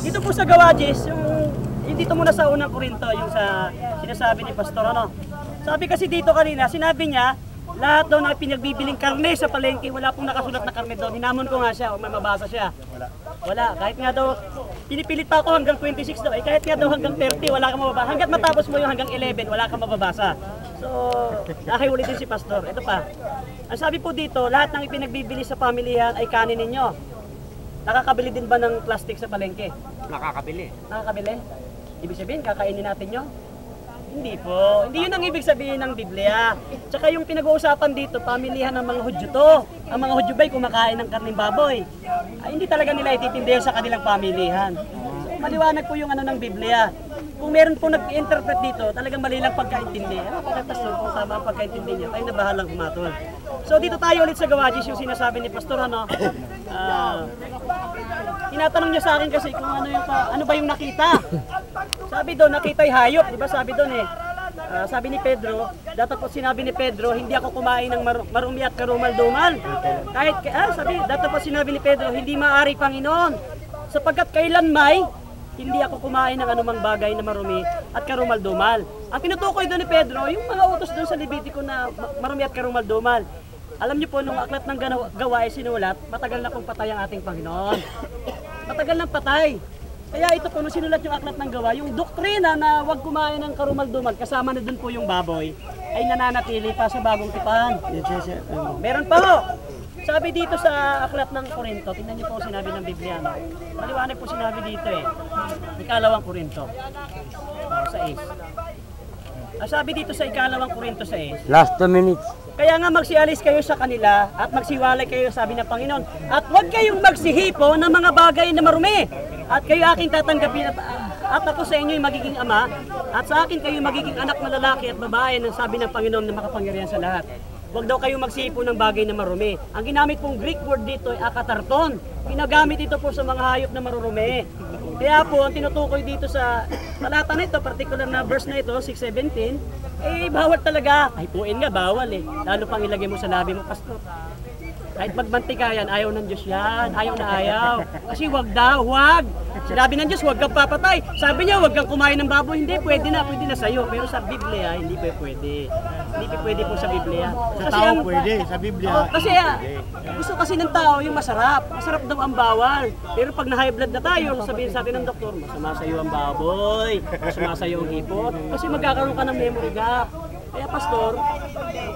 Dito po sa Gawadis, dito muna sa unang Korinto, yung sa sinasabi ni Pastor, sabi kasi dito kanina, sinabi niya, lahat daw ng pinagbibiling karne sa palengke, wala pong nakasulat na karne doon. Hinamon ko nga siya, o may mabasa siya. Wala. Kahit nga daw, pinipilit pa ako hanggang 26 daw. Kahit nga daw hanggang 30, wala kang mababasa. Hanggat matapos mo yung hanggang 11, wala kang mababasa. So, nakiulitin si Pastor. Ito pa. Ang sabi po dito, lahat ng ipinagbibili sa pamilihan ay kanin ninyo. Nakakabili din ba ng plastic sa palengke? Nakakabili. Nakakabili? Ibig sabihin, kakainin natin nyo? Hindi po. Hindi yun ang ibig sabihin ng Biblia. Tsaka yung pinag-uusapan dito, pamilihan ng mga Hudyo to. Ang mga Hudyo ba'y kumakain ng karning baboy? Hindi talaga nila ititindihan sa kanilang pamilihan. So, maliwanag po yung ng Biblia. Kung meron po nag-interpret dito, talagang mali lang pagkaintindi. Ano po kay Pastor, kung tama ang pagkaintindi niya, tayo na bahalang humatol. So dito tayo ulit sa Gawadis, yung sinasabi ni Pastor, tinatanong niya sa akin kasi kung ano ba yung nakita. Sabi doon, nakita yung hayop, di ba? Sabi doon sabi ni Pedro, dapat po sinabi ni Pedro, hindi ako kumain ng marumi at karumal-dumal. Dapat po sinabi ni Pedro, hindi maaari, Panginoon, sapagkat kailanmay, hindi ako kumain ng anumang bagay na marumi at karumal-dumal. Ang tinutukoy doon ni Pedro, yung mga utos doon sa Levitico na marumi at karumal-dumal. Alam niyo po, nung aklat ng gawa ay sinulat, matagal na pong patay ang ating Panginoon. Matagal nang patay. Kaya ito po, nung sinulat yung aklat ng gawa, yung doktrina na huwag kumain ng karumal-dumal, kasama na dun po yung baboy, ay nananatili pa sa bagong tipan. Meron pa ho. Sabi dito sa aklat ng Korinto, tingnan niyo po sinabi ng Biblia. Maliwanag po sinabi dito Ikalawang Korinto. 6. Sabi dito sa Ikalawang Korinto 6. Last 2 minutes. Kaya nga magsialis kayo sa kanila at magsiwalay kayo, sabi ng Panginoon. At huwag kayong magsihipo ng mga bagay na marumi. At kayo aking tatanggapin at ako sa inyo magiging ama. At sa akin kayo magiging anak na lalaki at babae, ng sabi ng Panginoon na makapangyarihan sa lahat. Huwag daw kayong magsihipo ng bagay na marumi. Ang ginamit pong Greek word dito ay akatarton. Ginagamit ito po sa mga hayop na marurumi. Kaya po, ang tinutukoy dito sa talata na ito, particular na verse na ito, 6:17, bawal talaga. Ay, puin nga, bawal Lalo pang ilagay mo sa labi mo, Pastor. Kahit magmantika yan, ayaw ng Diyos yan. Ayaw na ayaw. Kasi wag daw, wag. Sinabi ng Diyos, wag kang papatay. Sabi niya, wag kang kumain ng baboy. Hindi, pwede na sa'yo. Pero sa Biblia, hindi pwede. Hindi pwede po sa Biblia. Sa tao pwede, sa Biblia. Kasi gusto kasi ng tao yung masarap. Masarap daw ang bawal. Pero pag na-high blood na tayo, sabihin sa atin ng doktor, masama sa'yo ang baboy, masama sa'yo ang hipot. Kasi magkakaroon ka ng memory gap. Kaya Pastor,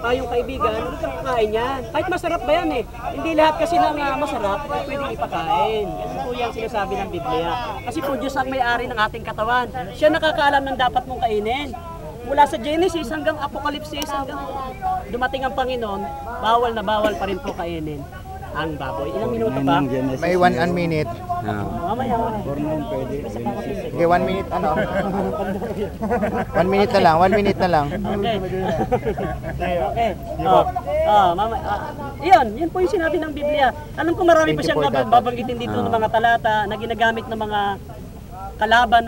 tayong kaibigan, huwag kang kakain yan. Kahit masarap ba yan Hindi lahat kasi ng masarap, pwedeng ipakain. Yan po yung sinasabi ng Biblia. Kasi po Diyos ang may-ari ng ating katawan. Siya nakakaalam ng dapat mong kainin. Mula sa Genesis hanggang Apocalypse, hanggang dumating ang Panginoon, bawal na bawal pa rin po kainin ang baboy. Ilang minuto pa? May 1 minute. Mamaya. Okay, 1 minute ano? 1 minute na lang, 1 minute na lang. Okay. Yun po yung sinabi ng Biblia. Alam ko marami pa siyang babanggitin dito ng mga talata na ginagamit ng mga kalaban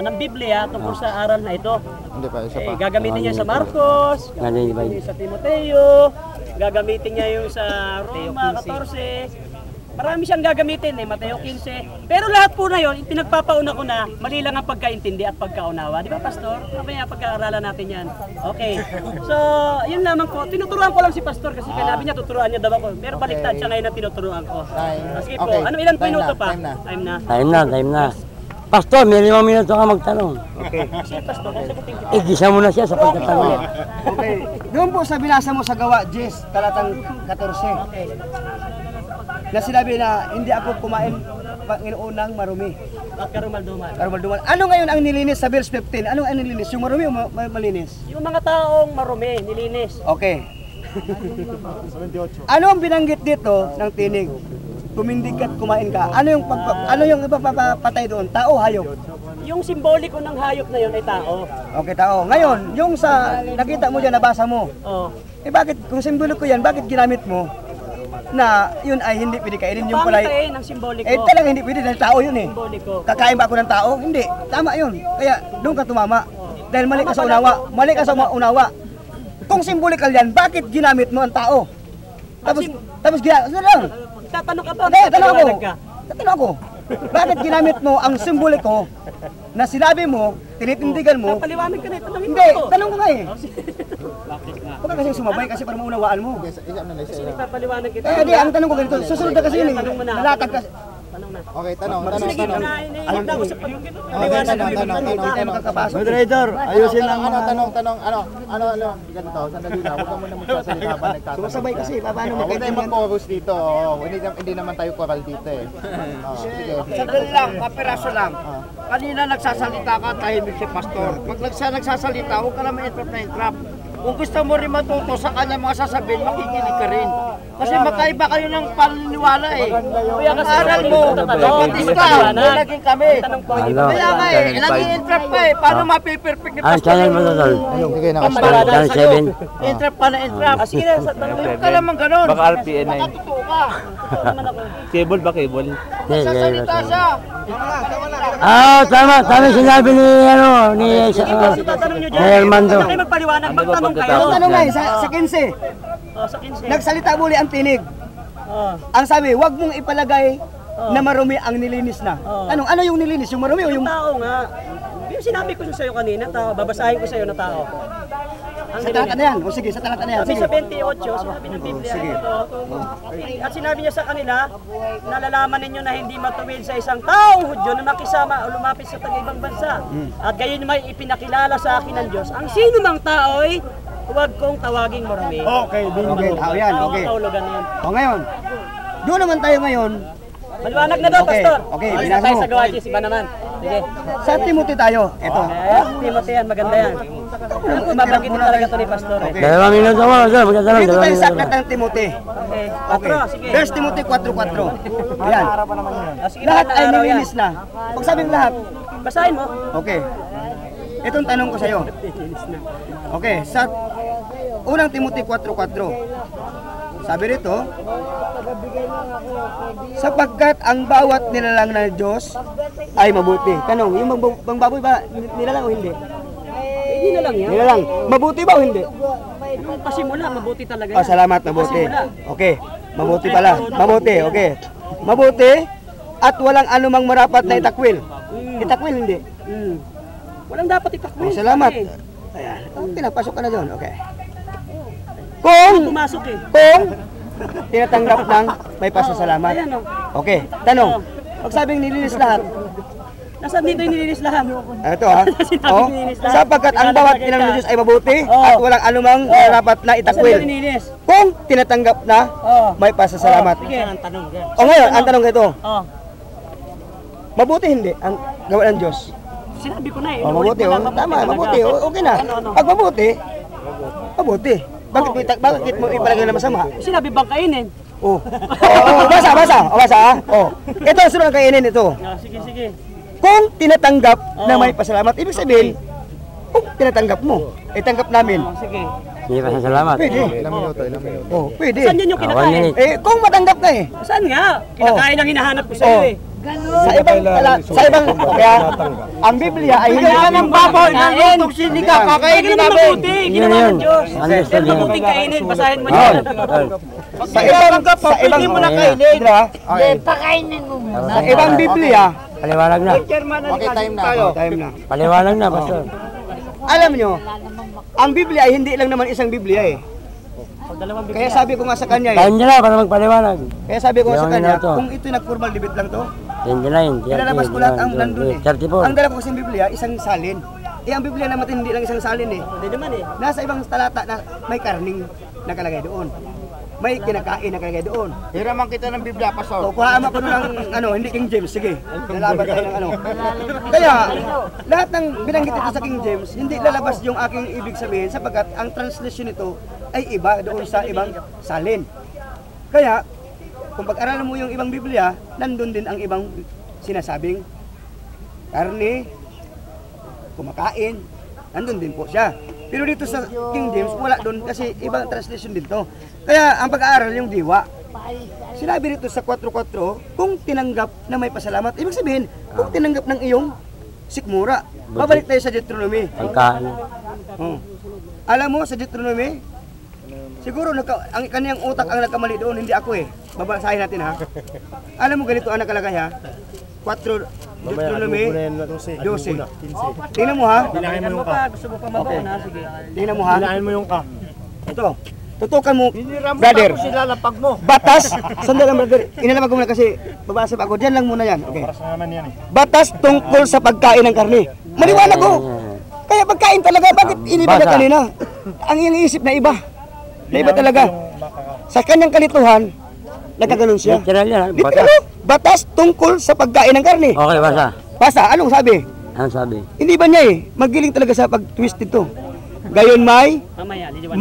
ng Biblia tungkol sa aral na ito. Hindi pa, isa pa. Gagamitin niya sa Marcos, gagamitin niya sa Timoteo, gagamitin niya yung sa Roma 14. Marami siyang gagamitin Mateo 15. Pero lahat po na yun, pinagpapauna ko na, mali lang ang pagkaintindi at pagkaunawa. Di ba, Pastor? Mamaya pagkaaralan natin yan. Okay. So, yun lamang po. Tinuturuan ko lang si Pastor kasi sinabi niya, tuturuan niya daw ako. Pero baliktad siya ngayon na tinuturuan ko. Sige po. Okay. Ilang minuto pa? Time na. Pastor, may 5 minuto ka magtanong. Okay. Sige, Pastor. Igisa mo na siya sa pagtatanong. Okay. Doon po sa binasa mo sa Gawa 10, talatang 14. Okay. Na sinabi na hindi ako kumain Panginoonang marumi. At karumalduman. Karumalduman. Ano ngayon ang nilinis sa verse 15? Ano ang nilinis? Yung marumi o malinis? Yung mga taong marumi, nilinis. Okay. Ano ang binanggit dito ng tinig? Tumindig at kumain ka. Ano yung ipapapatay doon? Tao, hayop? Yung simboliko ng hayop na yun ay tao. Okay, tao. Ngayon, yung sa nakita mo dyan, nabasa mo. Oh. Bakit, kung simboliko yan, bakit ginamit mo na yun ay hindi pwede kainin? Yung pala, ng simboliko. Talagang hindi pwede dahil tao yun Simboliko. Kakain ba ako ng tao? Hindi. Tama yun. Kaya doon ka tumama. Dahil mali ka sa unawa. Mali ka sa unawa. Kung simbolikal yan, bakit ginamit mo ang tao? Tapos ginamit lang. Tatanong ka ba? Tatanong ako. Bakit ginamit mo ang simboliko na sinabi mo, tinitindigan mo? Paliwanag ka na, tanongin mo Hindi, ako. tanong ko nga eh. Huwag ka kasing sumabay kasi para maunawaan mo. Kasi nagpapaliwanag kita. Di, ang tanong ko ganito, susunod na kasi yun eh. Nalatag kasi. Tanong na. Okay, tanong. Sige, naiinip na ako sa Tanong. Moderator, ayusin lang. Tanong. Ganito, sandali lang. Huwag ka muna magsasalita habang nagtatanong. Sumasabay kasi, paano Huwag tayo mag-chorus dito. Hindi naman tayo choral dito eh. Sige. Sandali lang, kapiraso lang. Kanina nagsasalita ka, tahimik si Pastor. Pag nagsasalita, huwag ka naman interrupt. Kung gusto mo rin matuto sa kanya mga sasabihin, makikinig ka rin. Kasi magkaiba kayo ng paniniwala eh. Ang aral mo, Baptista, naging kami. Kaya nga eh, nag-i-interrupt ka eh. Paano mapiperfect ni Pastor? Channel mo doon. Sige, Channel 7. Interrupt ka na interrupt. Sige na, Huwag ka naman ganun. Baka RPN na yun. Totoo ka. Cable ba cable? Nagsasalita siya. Tama sinabi ni Armando. Kayo magpaliwanag, magtanong kayo. Ang tanong nga eh, sa 15, Sa 15. nagsalita muli ang tinig. Ang sabi, wag mong ipalagay na marumi ang nilinis na. Ano yung nilinis? Yung marumi o yung... Tao nga. Yung sinabi ko sa'yo kanina, tao, babasahin ko sa'yo na tao. Sa talata na yan. O sige, sa talata na yan. Kasi Sige. sa 28, sinabi ng Biblia ito. At sinabi niya sa kanila, nalalaman ninyo na hindi matuwid sa isang taong Hudyo na makisama o lumapit sa taga-ibang bansa. At gayon may ipinakilala sa akin ng Diyos. Ang sino mang tao ay huwag kong tawaging marumi. Okay, okay. Tao yan, okay. Kaulugan na yan. O ngayon, doon naman tayo ngayon. Maliwanag na daw, Okay, Pastor. okay, Alis na binasa tayo mo. sa gawain, iba naman. Sige. Sa Timothy tayo. Ito. Timothy yan, maganda yan. Babanggitin talaga ito ni Pastor. Okay. 2 minuto mo, sir. Magtatanong. Dito tayo sa aklat ng Timothy. Okay. Okay. Sige. First Timothy 4:4. Ayan. Sige, Lahat ay araw yan. nilinis na. Pag sabing lahat, Basahin mo. okay. Itong tanong ko sa iyo. Okay, sa unang Timothy 4:4. Sabi rito, sapagkat ang bawat nilalang ng Diyos ay mabuti. Tanong, yung baboy ba nilalang o hindi? Hindi na lang yan. Nilalang. Mabuti ba o hindi? Pasimula, mabuti talaga Oh, salamat, mabuti. Okay, mabuti pala. Mabuti, okay. Mabuti at walang anumang marapat na itakwil. Itakwil hindi. Walang dapat itakwil. Oh, salamat. Ayan. Okay na, pasok ka na doon. Okay. Kung Pumasok eh. tinatanggap ng may pasasalamat. Ayan o. Okay, tanong. Pag sabing nilinis lahat, Nasaan dito yung nilinis lahat? ito ha, Sinabi nilinis lahat. sapagkat ang bawat tinanong ng Diyos ay mabuti Oh. at walang anumang marapat na Nasaan itakwil. dito nilinis? Kung tinatanggap na may pasasalamat. Sige. Ang tanong. O ngayon, ang tanong ito, Oh. mabuti hindi ang gawa ng Diyos? Sinabi ko na eh. Oh, mabuti, Inuulit ko na, tama, talaga. mabuti, okay na. Ano? Pag mabuti, mabuti. Bakit mo ipalagay na masama? Sinabi bang kainin? Oh. Basa. Oh. Ito ang sunod ang kainin ito. Sige. Kung tinatanggap na may pasalamat, ibig sabihin, kung tinatanggap mo, tanggap namin. Sige. Hindi pa salamat. Pwede. Ilang minuto. Oh, pwede. Saan yun yung kinakain? Kung matanggap na eh. Saan nga? Kinakain ang hinahanap ko sa'yo eh. Sa ibang, kaya ang Biblia ay hindi ng baboy ng lutong sinigang. Kakainin namin. Ginawa ng Diyos. Pero mabuting kainin, basahin mo Oh. yan. Sa ibang mo na kainin. Pakainin mo muna. Sa ibang Biblia, Paliwanag na. Okay, time na. time na. Paliwanag na, Pastor. Alam nyo, ang Biblia ay hindi lang naman isang Biblia eh. Kaya sabi ko nga sa kanya eh. Time niya na para magpaliwanag. Kaya sabi ko nga sa Yung kanya, minuto. kung ito nag-formal debate lang to, 29, 30, pinalabas ko lahat ang nandun eh. 34. Ang dala ko kasing Biblia, isang salin. Ang Biblia naman hindi lang isang salin eh. Hindi naman eh. Nasa ibang talata na may karning nakalagay doon. May kinakain nakalagay doon. Hiraman kita ng Biblia, Pastor. So, kuhaan ako ng hindi King James, sige. Lalaban tayo ng Kaya, lahat ng binanggit ito sa King James, hindi lalabas yung aking ibig sabihin sapagkat ang translation nito ay iba doon sa ibang salin. Kaya, kung pag-aralan mo yung ibang Biblia, nandun din ang ibang sinasabing karne, kumakain, nandun din po siya. Pero dito sa King James, wala doon kasi ibang translation dito. Kaya ang pag-aaral yung diwa. Sinabi dito sa 4:4, kung tinanggap na may pasalamat, ibig sabihin, kung tinanggap ng iyong sikmura. Babalik tayo sa Deuteronomy. Pagkain. Alam mo sa Deuteronomy, siguro ang kaniyang utak ang nagkamali doon, hindi ako eh. Babasahin natin ha. Alam mo ganito ang nakalagay ha. 4 Deuteronomy 12. Tingnan mo ha. Tingnan mo pa. Gusto mo pa mabaon ha? Sige. Tingnan mo ha. Hinahin mo yung ka. Ito. Tutukan mo, brother. Silalapag mo. Batas. Sandali lang, brother. Inalapag ko muna kasi babasa pa ako. Diyan lang muna yan. Okay. Oras na naman yan eh. Batas tungkol sa pagkain ng karne. Maliwanag ko. Kaya pagkain talaga. Bakit iniba na kanina? Ang iyong isip na iba. Na iba talaga. Sa kanyang kalituhan, nagkaganon siya. Literal yan, Literal. Batas tungkol sa pagkain ng karne. Okay, basa. Basa, anong sabi? Anong sabi? Hindi ba niya eh. Magiling talaga sa pag-twist ito. Gayon may Mamaya, liliwanag.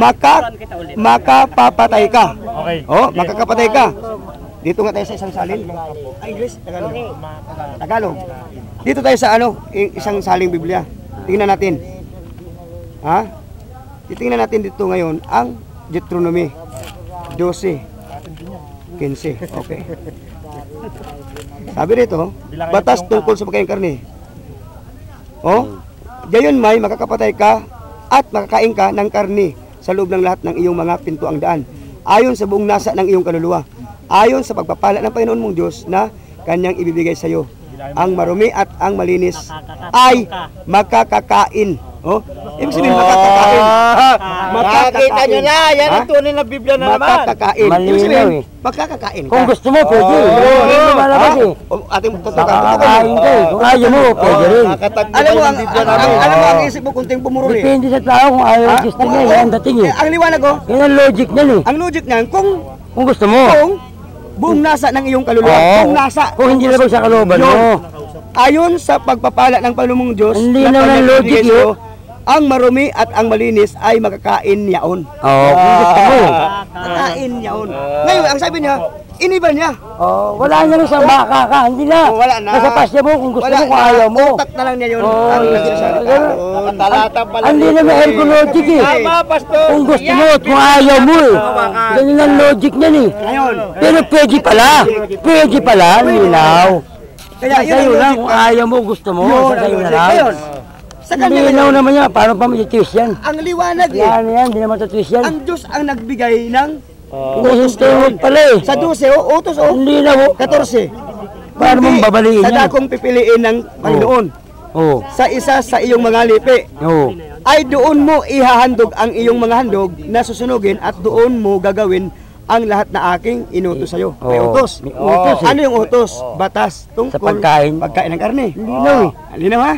Kita ulit. makapapatay ka. Okay. Oh, makakapatay ka. Dito nga tayo sa isang salin. Ay, English, Tagalog. Tagalog. Dito tayo sa isang saling Biblia. Tingnan natin. Ha? Titingnan natin dito ngayon ang Deuteronomy 12. 15. Okay. Sabi dito, batas tungkol sa pagkain karne. Oh, gayon may makakapatay ka at makakain ka ng karne sa loob ng lahat ng iyong mga pintuang daan, ayon sa buong nasa ng iyong kaluluwa, ayon sa pagpapala ng Panginoon mong Diyos na kanyang ibibigay sa iyo. Ang marumi at ang malinis ay makakakain. Oh, ibig sabihin makakakain. Makakita nyo na, yan ang tunay na Biblia na naman. Makakakain. Ibig Malinaw sabihin, eh. makakakain ka. Kung gusto mo, pwede. Hindi mo malabas eh. Ating tutukan. Makakain ka eh. Kung ayaw mo, pwede rin. Alam mo, ang isip mo kunting pumuruli. Depende sa tao kung ayaw ang gusto niya. Yan ang dating eh. Ang liwanag ko, Yan ang logic niyan eh. ang logic niyan, kung Kung gusto mo. buong nasa ng iyong kaluluwa, kung nasa, Kung hindi labag sa kalooban mo. ayon sa pagpapala ng Panginoong Diyos, Hindi na naman kanyang logic ibigay sa yun. iyo, ang marumi at ang malinis ay makakain yaon. Oo, kung gusto mo. Kakain yaon. Ngayon, ang sabi niya, iniba niya. Oh, wala na rin sa baka ka. Hindi na. Wala na. Nasa pasya mo kung gusto Wala mo, kung na. ayaw mo. Utak na lang niya yun. Oh, Ang yeah. nagsasalita. Nakatalata pala. Hindi na may logic eh. Tama, Pastor. Kung gusto mo at kung ayaw mo eh. Ganyan ang logic niyan eh. Ngayon, Pero pwede pala. Pwede pala. Linaw. kaya yun Sa'yo ang lang. logic. Kung ayaw mo, gusto mo. Yun, Sa'yo ang na logic. lang. Ngayon, sa kanya Linaw naman yan. Paano pa mag-twist yan? ang liwanag eh. Yan yan. Hindi naman twist yan. Ang Diyos ang nagbigay ng Hintihintihot pala eh. sa 12 utos Hindi na mo. 14. Paano mong babaliin Sa yan? dakong pipiliin ng Panginoon. Oo. Sa isa sa iyong mga lipi, Oo. ay doon mo ihahandog ang iyong mga handog na susunugin at doon mo gagawin ang lahat na aking inutos sa'yo. May Oo. utos. May utos eh. Ano yung utos? Batas tungkol Sa pagkain. ng karne. Linaw eh. Linaw ha?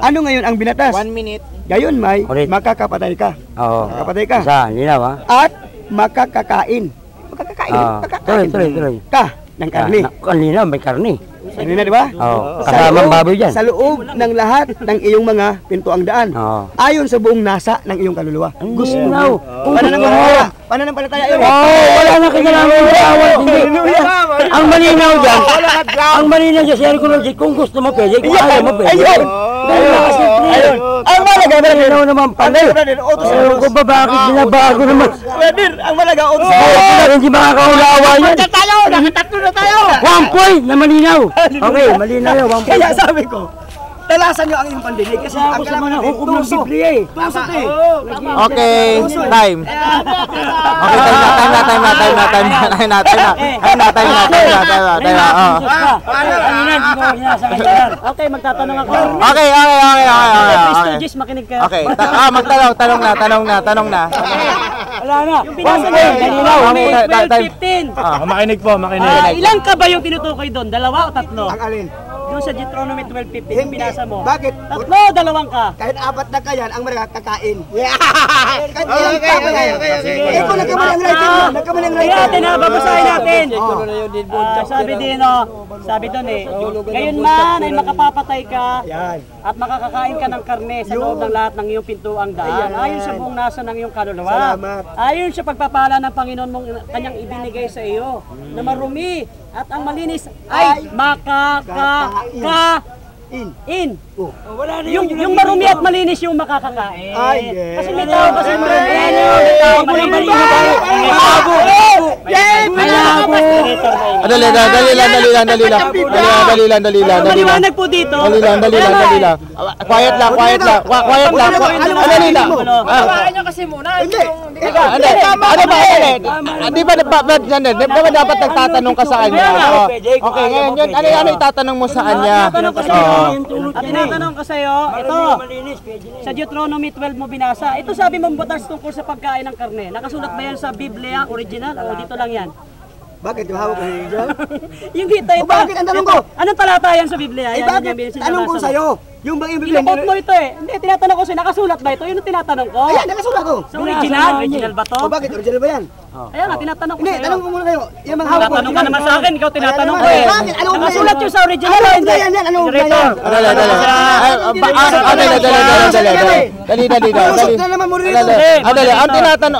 Ano ngayon ang binatas? 1 minute. Gayon may Ulit. makakapatay ka. Oo. Makakapatay ka. Isa, linaw ha? At makakakain. Makakakain. Ah, Makakakain. tuloy. Ka. ng karne. Kanina may karne. Kanina, di ba? Oo. Kasamang baboy dyan. Sa loob ng lahat ng iyong mga pintuang daan. Oo. Ayon sa buong nasa ng iyong kaluluwa. Gusto mo. Pananampalataya. Pananampalataya yun. Wala na kinalaman sa awal. Hindi. Ang malinaw dyan. Ang malinaw dyan sa archaeology. Kung gusto mo pwede. Kung ayaw mo pwede. Ayun. Ang malaga, Malinaw naman pala. Kung ba bakit binabago naman. brother, ang malaga, utos. Hindi makakaulawa yan. tayo! Nakatatlo na tayo! 1 point na malinaw. Okay, malinaw yan. 1 point. Kaya sabi ko, talasan nyo ang iyong pandinig kasi ang Ako sa mga kailangan hukom ng Biblia eh. Tusot eh. Okay, time. Okay, time na. Okay, magtatanong ako. Okay. Mr. Gis, makinig ka. Okay, tanong na. Wala na. Yung binasa niyo, Malinaw. May 12:15. Makinig po, makinig. Ilang ka ba yung tinutukoy doon? 2 o 3? Ang alin? Doon sa Deuteronomy 12:15, yung binasa mo. Bakit? 3 o 2 ka? Kahit 4 na kayan, ang malaga kakain. Kahit ilang tao yan. Ikaw nagkamali ang writing mo. Nagkamali ang Kaya writing. natin, babasahin natin. Sabi din, sabi doon ngayon man ay makapapatay ka at makakakain ka ng karne sa loob ng lahat ng iyong pintuang daan. Ayon sa buong nasa ng iyong kaluluwa. Salamat. Ayon sa pagpapala ng Panginoon mong kanyang ibinigay sa iyo na marumi at ang malinis ay makakakain. Yung marumi at malinis yung makakakain. Kasi may tao kasi Dali lang. Maliwanag po dito. Dali lang. Quiet lang. Dali lang. Tawaran nyo kasi muna. Hindi. Di ba dapat nagtatanong ka sa kanya? Okay, ngayon yun, ano itatanong mo sa kanya? At tinatanong ko sa iyo, ito, sa Deuteronomy 12 mo binasa, ito sabi mong batas tungkol sa pagkain ng karne. Nakasulat ba yan sa Biblia original o dito lang yan? Bakit? Yung hawak ko yung dyan? Yung kita ito. Bakit? Ang tanong ko? Anong talata yan sa Biblia? Eh Yan, bakit? yan, yan, Tanong ko sinabasa mo. sa'yo. Yung bang Biblia? Inukot mo ito eh. Hindi, tinatanong ko sa'yo, nakasulat ba ito? Yun ang tinatanong ko. Ayan, nakasulat ko. Sa original? Original ba to? O bakit? Original ba yan? Ayan nga, tinatanong ko Hindi, sa'yo. tanong ko muna kayo. Yung mga hawak ko. Tinatanong ka naman sa akin, ikaw tinatanong ko Ayan eh. naman. Bakit? Anong Nakasulat yun sa original. Ano hindi? yan? Anong Narrator. yan? Dali. Na naman mo rin ito. Dali, ang tinatanong,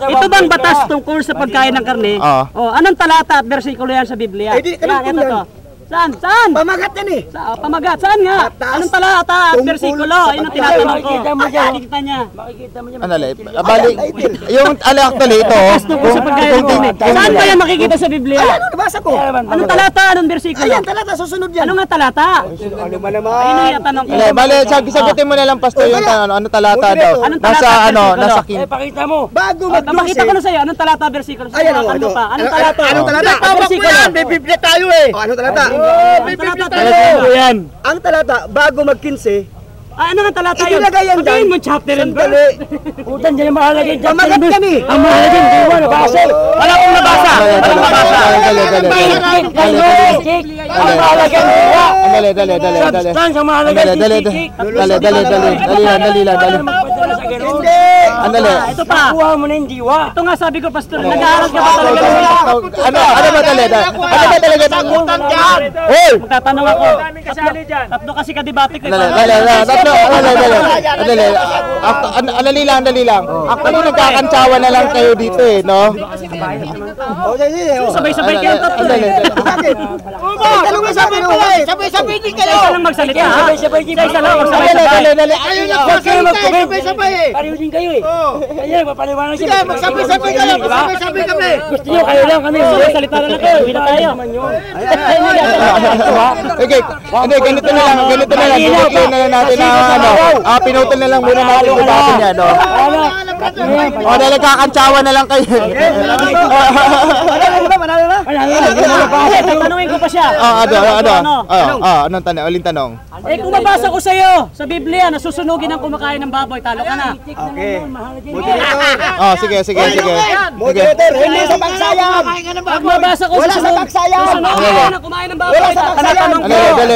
Ito bang batas tungkol sa pagkain ng karne? Oo. Anong talata at bersikulo yan sa Biblia? Eh, di, Yan, kanong ito yan? to. Saan? Pamagat yan eh. Pamagat. Saan nga? Batas Anong talata at tungkol bersikulo? sa Yun ang tinatanong ko. Makikita mo dyan. Makikita niya. balik, yung actually ito, Batas tungkol sa pagkain ng karne. Saan ba yan makikita sa Biblia? Ayan, nabasa ko. Anong talata? Anong bersikulo? Ayan, talata, susunod yan. Ano nga talata? Ano ba Ayun naman? yung tanong ko. bali, sagutin mo na lang pastor yung tanong, ano talata daw? Anong Nasa talata, ano, versikulo? nasa kin. Pakita mo. Bago Papakita ko na mag-12. sa'yo. Anong talata, bersikulo? Ayan, Susukan ito. mo pa. Anong talata? Anong talata? Bersikulo. May Biblia tayo eh. Anong talata? Anong talata? Yan. Ang talata, bago mag-15, Ano nga talata yun? Ilagay yan Sabihin dyan. mo chapter and verse. Sandali. Putan, dyan yung mahalaga yung Pamagat kami. Ang mahalaga yung diwa, nabasa. Wala akong nabasa. Ang mahalaga yung diwa. Substance, ang mahalaga yung titik. Ito pa. Kuha mo na yung diwa. Ito nga sabi ko, pastor, nag-aaral ka ba talaga? Sagutan dyan. Magtatanong ako. Tatlo kasi kadebate ko. Dali lang. Actually, nagkakantsawa na lang kayo dito eh, no? Sabay-sabay kayo tatlo. Bakit? Tanong mo sa akin, Sabay-sabay din kayo. Isa lang magsalita. Sabay-sabay din. Isa lang magsabay-sabay. Ayaw nagsasalita eh. Sabay-sabay eh. Pareho din kayo eh. Kaya mapaliwanag siya. Sige, magsabay-sabay kayo. Magsabay-sabay kami. Gusto nyo kayo lang kami. Salita na lang kayo. Hindi na tayo. Okay, hindi, ganito na lang. Pinutol na lang natin na pinutol na lang muna natin yung debate niya, no? O, dahil nagkakantsawa na lang kayo. Tatanungin ko pa siya. Anong tanong? Uling tanong. Kung mabasa ko sa'yo sa Biblia na susunugin ang kumakain ng baboy, talo ka na. Okay. Sige. Moderator, hindi sa pagsayang. Pag mabasa ko Wala sa pagsayang. susunugin ang kumain ng baboy, Wala sa pagsayang.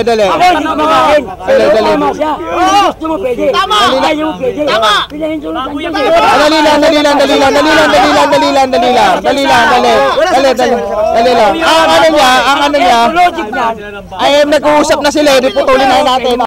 Dali. Ako, kumakain. Dali. Gusto mo pwede. Tama. Ayaw mo pwede. Tama. Pinahin tulad ang Dali lang. Sandali lang. Ang ano niya, Logic niyan. ay nag-uusap na sila, putulin na natin.